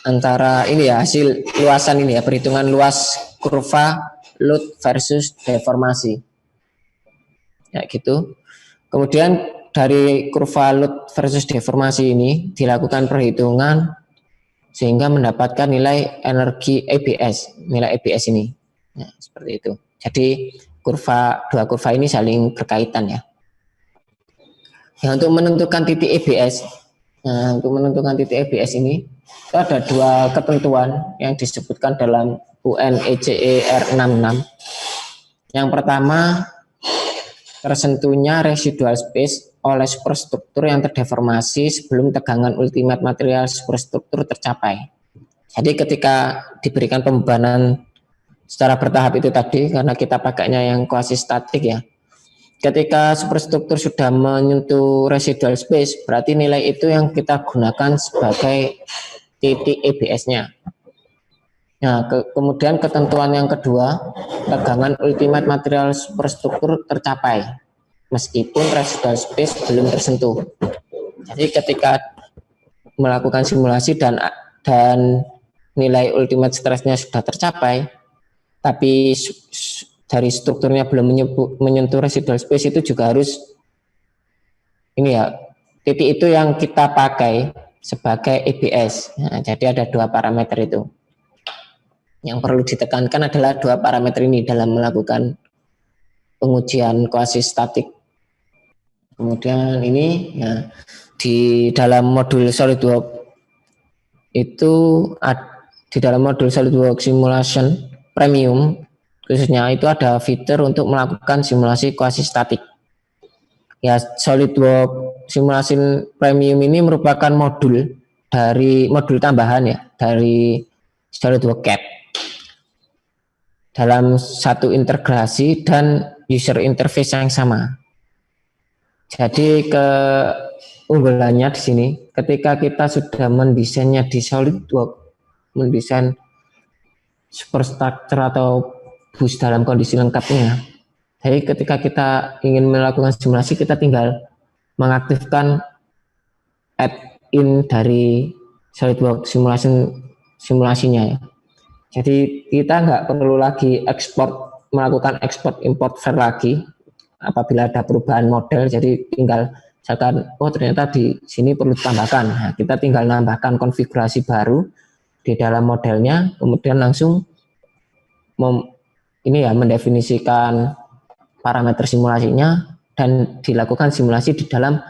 antara ini ya, hasil luasan ini ya, perhitungan luas kurva load versus deformasi. Ya gitu. Kemudian dari kurva load versus deformasi ini dilakukan perhitungan sehingga mendapatkan nilai energi EBS, nilai EBS ini. Nah, seperti itu. Jadi dua kurva ini saling berkaitan ya. Nah, untuk menentukan titik EBS, ini itu ada dua ketentuan yang disebutkan dalam UNECE R66. Yang pertama, tersentuhnya residual space oleh superstruktur yang terdeformasi sebelum tegangan ultimate material superstruktur tercapai. Jadi ketika diberikan pembebanan secara bertahap itu tadi, karena kita pakainya yang kuasi statik ya, ketika superstruktur sudah menyentuh residual space, berarti nilai itu yang kita gunakan sebagai titik EBS-nya. Nah, kemudian ketentuan yang kedua, tegangan ultimate material superstruktur tercapai meskipun residual space belum tersentuh. Jadi ketika melakukan simulasi dan nilai ultimate stressnya sudah tercapai, tapi dari strukturnya belum menyentuh residual space, itu juga harus ini ya, titik itu yang kita pakai sebagai EBS. Nah, jadi ada dua parameter itu. Yang perlu ditekankan adalah dua parameter ini dalam melakukan pengujian kuasi statik. Kemudian ini ya, di dalam modul SolidWorks itu di dalam modul SolidWorks Simulation Premium khususnya itu ada fitur untuk melakukan simulasi kuasi statik. Ya, SolidWorks Simulation Premium ini merupakan modul tambahan ya dari SolidWorks CAD dalam satu integrasi dan user interface yang sama. Jadi keunggulannya di sini, ketika kita sudah mendesainnya di SolidWorks mendesain superstructure atau bus dalam kondisi lengkapnya. Jadi ketika kita ingin melakukan simulasi, kita tinggal mengaktifkan add-in dari SolidWorks simulasinya ya. Jadi kita nggak perlu lagi melakukan ekspor import file lagi apabila ada perubahan model. Jadi tinggal misalkan ternyata di sini perlu ditambahkan. Nah, kita tinggal nambahkan konfigurasi baru di dalam modelnya, kemudian langsung mendefinisikan parameter simulasinya dan dilakukan simulasi di dalam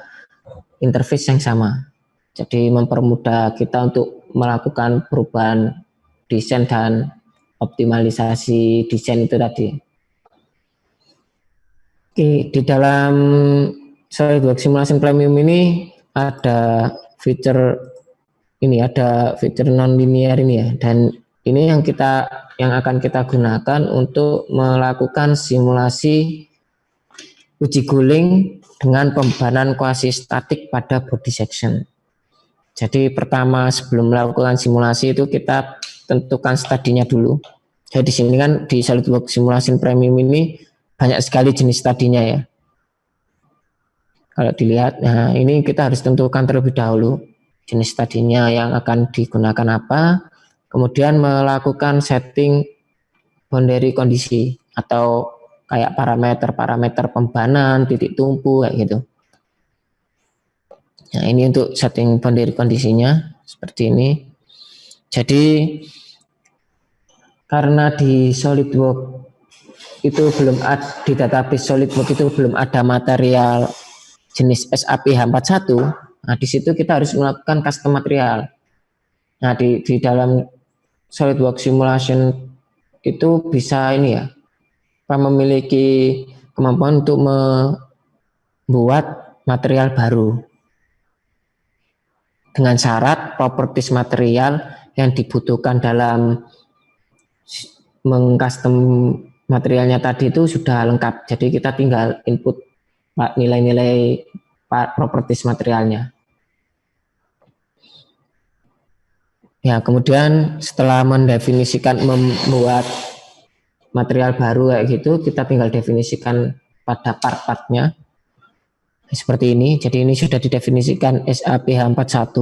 interface yang sama. Jadi mempermudah kita untuk melakukan perubahan desain dan optimalisasi desain itu tadi. Oke, di dalam SolidWorks Simulation Premium ini ada fitur non-linear ini ya, dan ini yang akan kita gunakan untuk melakukan simulasi uji guling dengan pembebanan kuasi statik pada body section. Jadi pertama sebelum melakukan simulasi itu kita tentukan stadinya dulu. Jadi di sini kan di SolidWorks Simulation Premium ini banyak sekali jenis stadinya ya. Kalau dilihat, nah ini kita harus tentukan terlebih dahulu jenis stadinya yang akan digunakan apa, kemudian melakukan setting boundary kondisi atau kayak parameter pembebanan, titik tumpu kayak gitu. Nah ini untuk setting boundary kondisinya seperti ini. Jadi karena di SolidWorks itu belum ada, di database SolidWorks itu belum ada material jenis SAP-H41, nah di situ kita harus melakukan custom material. Nah di dalam SolidWorks Simulation itu bisa ini ya, memiliki kemampuan untuk membuat material baru dengan syarat properties material yang dibutuhkan dalam mengcustom materialnya tadi itu sudah lengkap. Jadi kita tinggal input nilai-nilai properties materialnya. Ya, kemudian setelah mendefinisikan membuat material baru kayak gitu, kita tinggal definisikan pada part-partnya seperti ini. Jadi ini sudah didefinisikan SAPH41.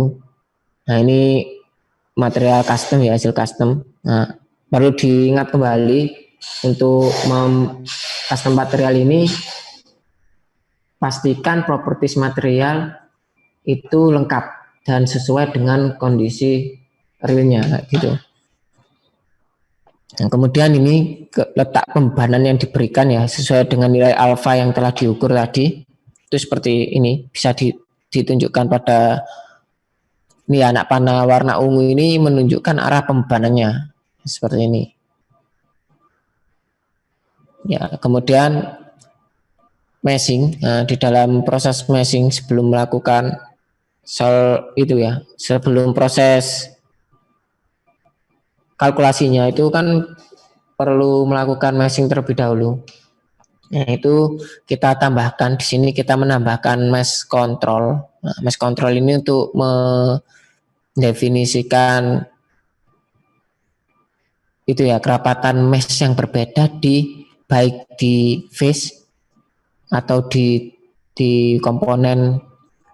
Nah ini material custom ya, hasil custom. Nah perlu diingat kembali untuk custom material ini, pastikan properties material itu lengkap dan sesuai dengan kondisi realnya gitu. Nah, kemudian ini letak pembebanan yang diberikan ya sesuai dengan nilai alfa yang telah diukur tadi. Itu seperti ini, bisa ditunjukkan pada ini anak panah warna ungu ini menunjukkan arah pembebanannya seperti ini. Ya, kemudian meshing. Nah, di dalam proses meshing sebelum melakukan sebelum proses kalkulasinya itu kan perlu melakukan meshing terlebih dahulu. Nah, itu kita tambahkan di sini, kita menambahkan mesh control. Nah, mesh control ini untuk mendefinisikan itu ya kerapatan mesh yang berbeda baik di face atau di komponen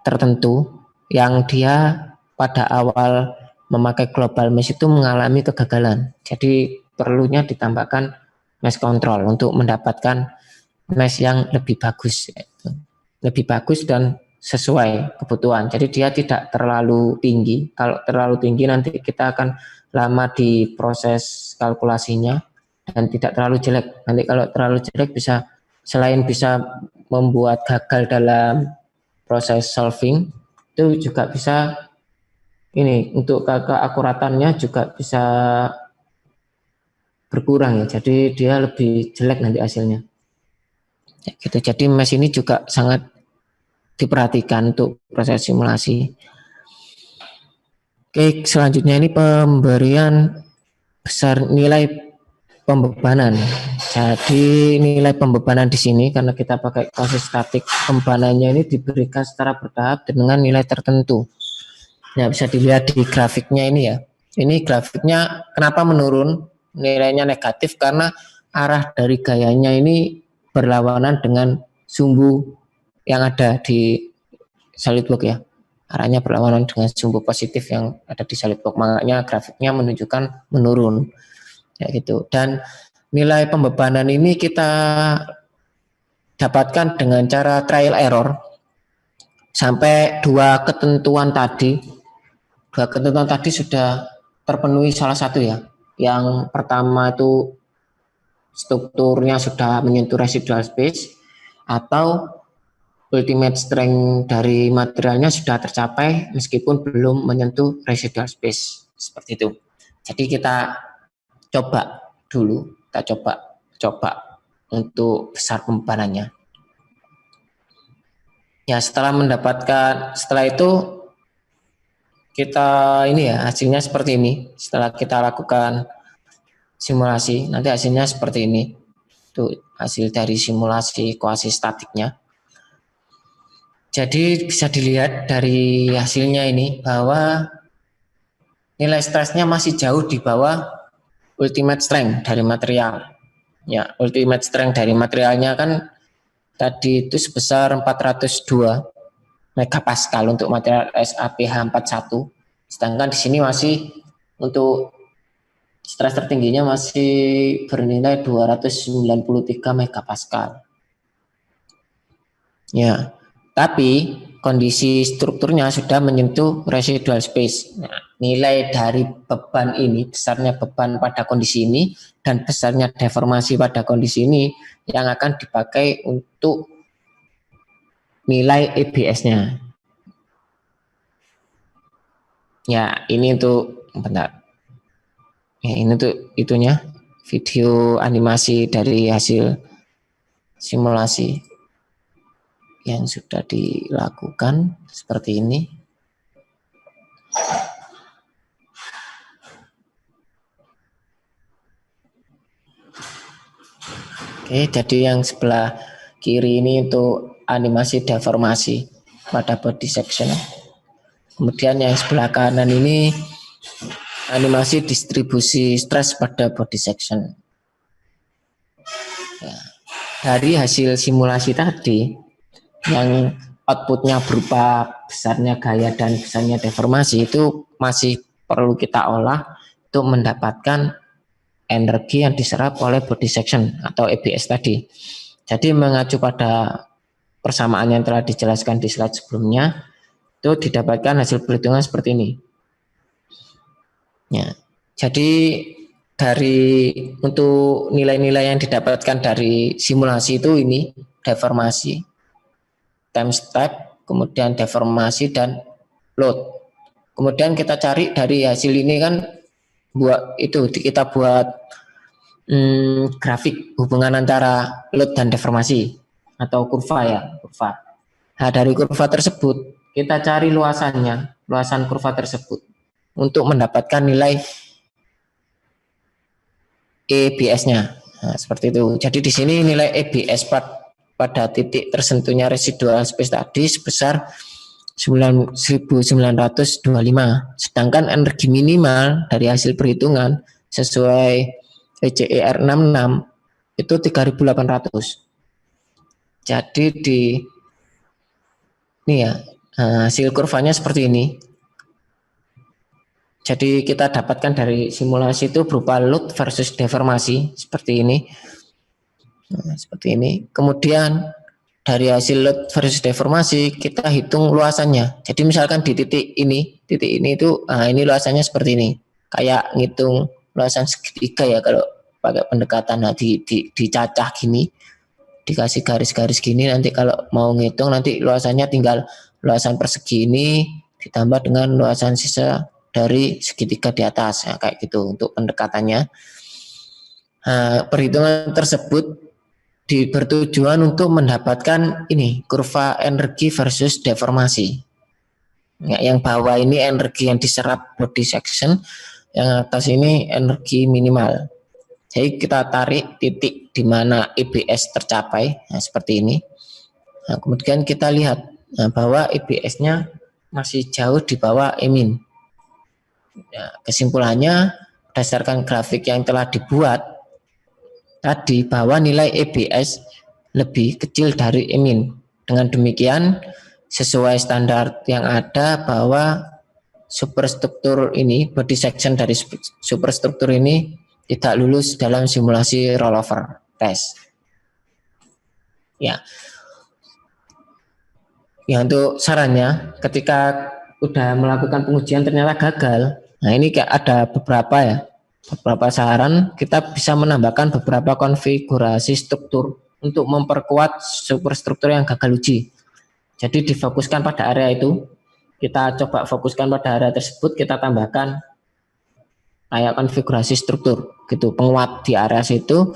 tertentu yang dia pada awal memakai global mesh itu mengalami kegagalan. Jadi perlunya ditambahkan mesh control untuk mendapatkan mesh yang lebih bagus dan sesuai kebutuhan. Jadi dia tidak terlalu tinggi. Kalau terlalu tinggi nanti kita akan lama di proses kalkulasinya dan tidak terlalu jelek. Nanti kalau terlalu jelek selain bisa membuat gagal dalam proses solving, itu juga bisa untuk keakuratannya juga bisa berkurang ya. Jadi dia lebih jelek nanti hasilnya. Ya, gitu. Jadi mesh ini juga sangat diperhatikan untuk proses simulasi. Oke, selanjutnya ini pemberian besar nilai pembebanan. Jadi nilai pembebanan di sini karena kita pakai kuasi statik, pembebanannya ini diberikan secara bertahap dengan nilai tertentu. Nah, bisa dilihat di grafiknya ini ya. Ini grafiknya kenapa menurun, nilainya negatif karena arah dari gayanya ini berlawanan dengan sumbu yang ada di SolidWorks ya. Arahnya berlawanan dengan sumbu positif yang ada di SolidWorks, makanya grafiknya menunjukkan menurun. Ya gitu. Dan nilai pembebanan ini kita dapatkan dengan cara trial error sampai dua ketentuan tadi sudah terpenuhi salah satu ya. Yang pertama itu strukturnya sudah menyentuh residual space atau ultimate strength dari materialnya sudah tercapai meskipun belum menyentuh residual space, seperti itu. Jadi kita coba untuk besar pembebanannya. Ya, setelah itu kita hasilnya seperti ini. Setelah kita lakukan simulasi, nanti hasilnya seperti ini. Itu hasil dari simulasi koasi statiknya. Jadi bisa dilihat dari hasilnya ini bahwa nilai stresnya masih jauh di bawah ultimate strength dari material. Ya, ultimate strength dari materialnya kan tadi itu sebesar 402 megapascal untuk material SAPH 41. Sedangkan di sini masih untuk stres tertingginya masih bernilai 293 megapascal. Ya, tapi kondisi strukturnya sudah menyentuh residual space. Nah, nilai dari beban ini, besarnya beban pada kondisi ini dan besarnya deformasi pada kondisi ini yang akan dipakai untuk nilai EBS-nya. Ya, ini untuk bentar. Ya, ini untuk itunya video animasi dari hasil simulasi yang sudah dilakukan seperti ini. Oke, jadi yang sebelah kiri ini untuk animasi deformasi pada body section. Kemudian yang sebelah kanan ini animasi distribusi stres pada body section. Ya, dari hasil simulasi tadi, yang outputnya berupa besarnya gaya dan besarnya deformasi itu masih perlu kita olah untuk mendapatkan energi yang diserap oleh body section atau EBS tadi. Jadi mengacu pada persamaan yang telah dijelaskan di slide sebelumnya, itu didapatkan hasil perhitungan seperti ini. Ya, jadi untuk nilai-nilai yang didapatkan dari simulasi itu ini deformasi, time step, kemudian deformasi dan load. Kemudian kita cari dari hasil ini kan kita buat grafik hubungan antara load dan deformasi atau kurva. Nah, dari kurva tersebut kita cari luasan kurva tersebut untuk mendapatkan nilai EBS-nya. Nah, seperti itu. Jadi di sini nilai EBS pada titik tersentuhnya residual space tadi sebesar 1925. Sedangkan energi minimal dari hasil perhitungan sesuai ECER 66 itu 3.800. Jadi hasil kurvanya seperti ini. Jadi kita dapatkan dari simulasi itu berupa load versus deformasi seperti ini. Nah, seperti ini. Kemudian dari hasil load versus deformasi kita hitung luasannya. Jadi misalkan di titik ini itu ini luasannya seperti ini. Kayak ngitung luasan segitiga ya kalau pakai pendekatan. Nah, dicacah gini, dikasih garis-garis gini, nanti kalau mau ngitung nanti luasannya tinggal luasan persegi ini ditambah dengan luasan sisa dari segitiga di atas, ya, kayak gitu untuk pendekatannya. Nah, perhitungan tersebut bertujuan untuk mendapatkan ini kurva energi versus deformasi. Ya, yang bawah ini energi yang diserap body section, yang atas ini energi minimal. Jadi kita tarik titik di mana EBS tercapai, nah, seperti ini. Nah, kemudian kita lihat bahwa EBS-nya masih jauh di bawah Emin. Ya, kesimpulannya berdasarkan grafik yang telah dibuat tadi bahwa nilai EBS lebih kecil dari Emin. Dengan demikian sesuai standar yang ada bahwa superstruktur ini, body section dari superstruktur ini tidak lulus dalam simulasi rollover test. Ya. Ya, untuk sarannya ketika udah melakukan pengujian ternyata gagal. Nah, ini kayak ada beberapa saran. Kita bisa menambahkan beberapa konfigurasi struktur untuk memperkuat superstruktur yang gagal uji. Jadi difokuskan pada area itu. Kita coba fokuskan pada area tersebut, kita tambahkan kayak konfigurasi struktur gitu, penguat di area situ.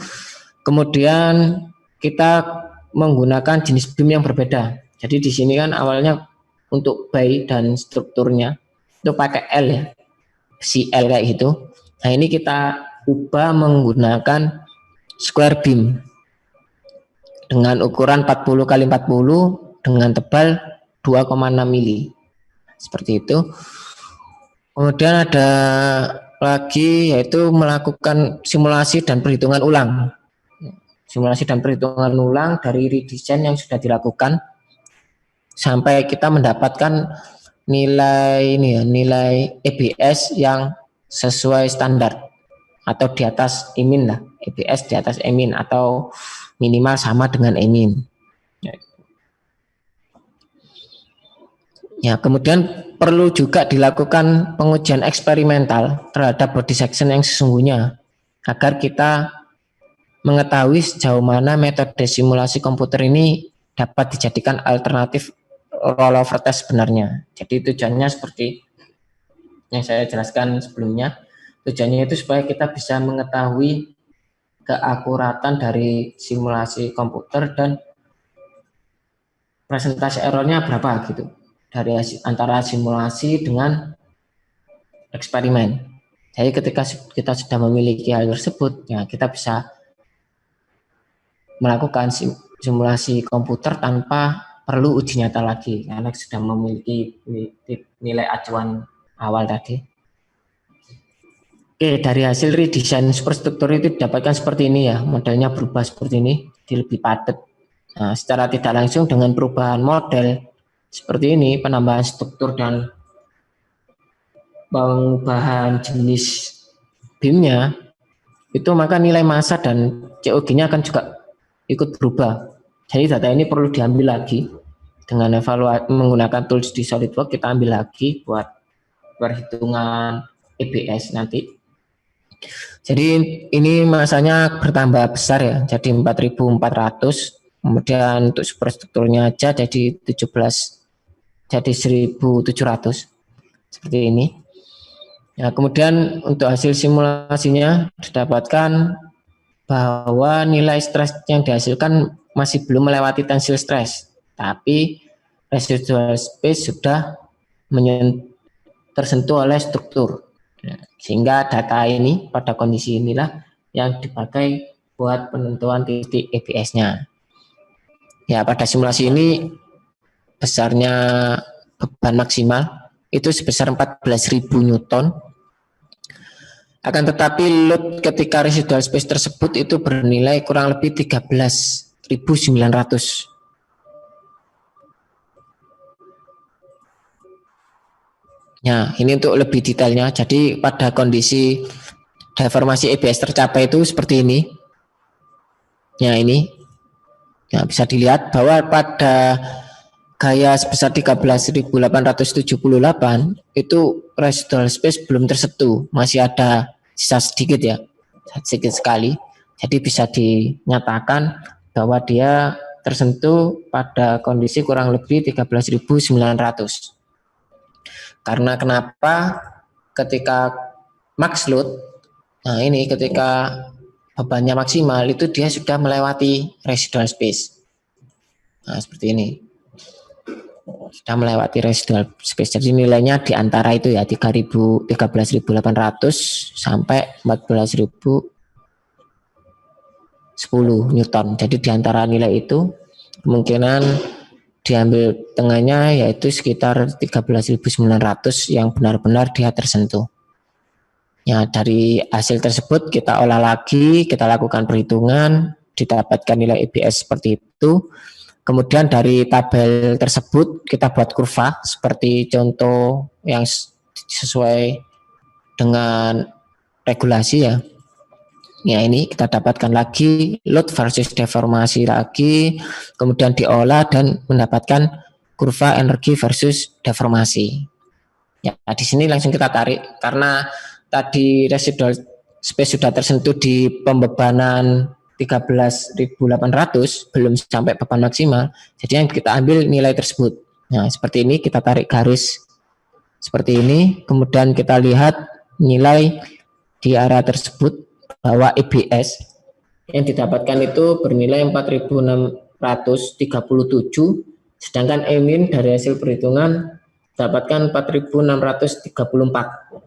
Kemudian kita menggunakan jenis BIM yang berbeda. Jadi di sini kan awalnya untuk by dan strukturnya itu pakai L ya, CL kayak gitu. Nah, ini kita ubah menggunakan square beam dengan ukuran 40 kali 40 dengan tebal 2,6 mili. Seperti itu. Kemudian ada lagi yaitu melakukan simulasi dan perhitungan ulang. Simulasi dan perhitungan ulang dari redesign yang sudah dilakukan sampai kita mendapatkan nilai ini ya, nilai EBS yang sesuai standar atau di atas Emin lah, EBS di atas Emin atau minimal sama dengan Emin. Ya, kemudian perlu juga dilakukan pengujian eksperimental terhadap body section yang sesungguhnya agar kita mengetahui sejauh mana metode simulasi komputer ini dapat dijadikan alternatif rollover test sebenarnya. Jadi tujuannya seperti yang saya jelaskan sebelumnya. Tujuannya itu supaya kita bisa mengetahui keakuratan dari simulasi komputer dan presentasi errornya berapa gitu. Dari antara simulasi dengan eksperimen. Jadi ketika kita sudah memiliki hal tersebut, ya kita bisa melakukan simulasi komputer tanpa perlu uji nyata lagi karena sudah memiliki nilai acuan awal tadi. Oke, dari hasil redesign superstruktur itu didapatkan seperti ini ya, modelnya berubah seperti ini, jadi lebih padat. Nah, secara tidak langsung dengan perubahan model seperti ini, penambahan struktur dan pengubahan jenis BIM-nya, itu maka nilai massa dan COG-nya akan juga ikut berubah. Jadi data ini perlu diambil lagi dengan evaluasi menggunakan tools di SolidWorks, kita ambil lagi buat perhitungan EBS nanti. Jadi ini massanya bertambah besar ya, jadi 4.400. Kemudian untuk superstrukturnya aja jadi 1.700 seperti ini. Ya, kemudian untuk hasil simulasinya didapatkan bahwa nilai stres yang dihasilkan masih belum melewati tensile stress, tapi residual space sudah tersentuh oleh struktur. Sehingga data ini pada kondisi inilah yang dipakai buat penentuan titik EBS-nya. Ya, pada simulasi ini besarnya beban maksimal itu sebesar 14.000 Newton. Akan tetapi load ketika residual space tersebut itu bernilai kurang lebih 13.900. Ya, ini untuk lebih detailnya. Jadi pada kondisi deformasi EBS tercapai itu seperti ini. Ya, ini. Ya, bisa dilihat bahwa pada gaya sebesar 13.878 itu residual space belum tersentuh, masih ada sisa sedikit ya, sedikit sekali. Jadi bisa dinyatakan bahwa dia tersentuh pada kondisi kurang lebih 13.900. Karena kenapa? Ketika max load, nah ini ketika bebannya maksimal itu dia sudah melewati residual space. Nah, seperti ini. Sudah melewati residual space. Jadi nilainya di antara itu ya 13.800 sampai 14.010 Newton. Jadi di antara nilai itu kemungkinan diambil tengahnya yaitu sekitar 13.900 yang benar-benar dia tersentuh. Ya, dari hasil tersebut kita olah lagi, kita lakukan perhitungan, didapatkan nilai EBS seperti itu. Kemudian dari tabel tersebut kita buat kurva seperti contoh yang sesuai dengan regulasi ya. Ya, ini kita dapatkan lagi load versus deformasi lagi, kemudian diolah dan mendapatkan kurva energi versus deformasi. Ya, di sini langsung kita tarik karena tadi residual space sudah tersentuh di pembebanan 13.800, belum sampai beban maksimal. Jadi yang kita ambil nilai tersebut. Nah, seperti ini kita tarik garis seperti ini, kemudian kita lihat nilai di area tersebut bahwa EBS yang didapatkan itu bernilai 4.637, sedangkan Emin dari hasil perhitungan dapatkan 4.634.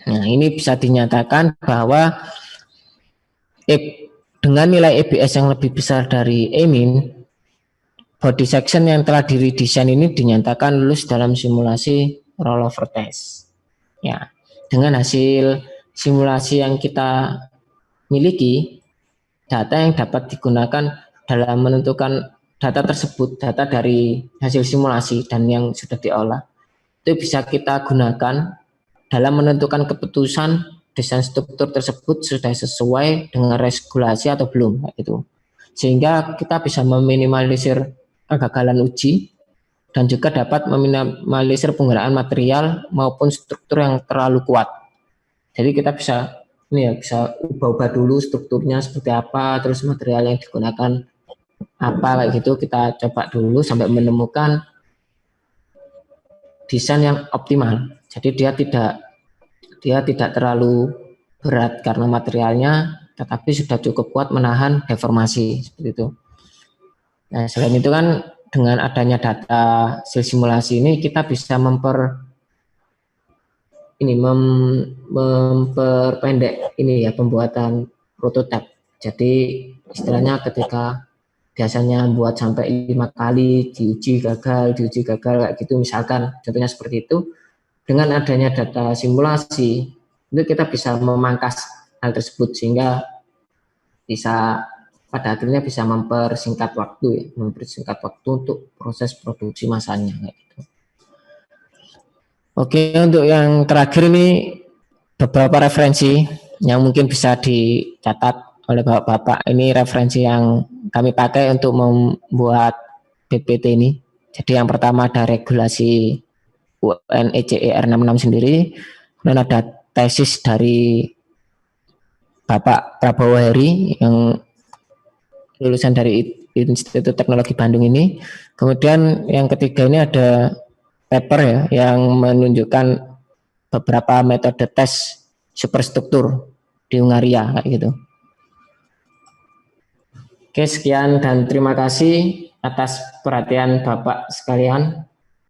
Nah, ini bisa dinyatakan bahwa dengan nilai EBS yang lebih besar dari Emin, body section yang telah diredesain ini dinyatakan lulus dalam simulasi rollover test. Ya, dengan hasil simulasi yang kita miliki, data yang dapat digunakan dalam menentukan data tersebut, data dari hasil simulasi dan yang sudah diolah, itu bisa kita gunakan dalam menentukan keputusan desain struktur tersebut sudah sesuai dengan regulasi atau belum, gitu. Sehingga kita bisa meminimalisir kegagalan uji dan juga dapat meminimalisir penggunaan material maupun struktur yang terlalu kuat. Jadi kita bisa bisa ubah-ubah dulu strukturnya seperti apa, terus material yang digunakan apa, kayak gitu. Kita coba dulu sampai menemukan desain yang optimal. Jadi dia tidak terlalu berat karena materialnya, tetapi sudah cukup kuat menahan deformasi seperti itu. Nah, selain itu kan dengan adanya data hasil simulasi ini kita bisa memperpendek ini ya pembuatan prototipe. Jadi istilahnya ketika biasanya buat sampai 5 kali diuji gagal kayak gitu, misalkan contohnya seperti itu. Dengan adanya data simulasi itu kita bisa memangkas hal tersebut sehingga bisa pada akhirnya bisa mempersingkat waktu untuk proses produksi massanya kayak gitu. Oke, untuk yang terakhir ini beberapa referensi yang mungkin bisa dicatat oleh Bapak-bapak. Ini referensi yang kami pakai untuk membuat PPT ini. Jadi yang pertama ada regulasi UNECER 66 sendiri, dan ada tesis dari Bapak Prabowo Heri yang lulusan dari Institut Teknologi Bandung ini. Kemudian yang ketiga ini ada paper ya yang menunjukkan beberapa metode tes superstruktur di Hungaria kayak gitu. Oke, sekian dan terima kasih atas perhatian Bapak sekalian.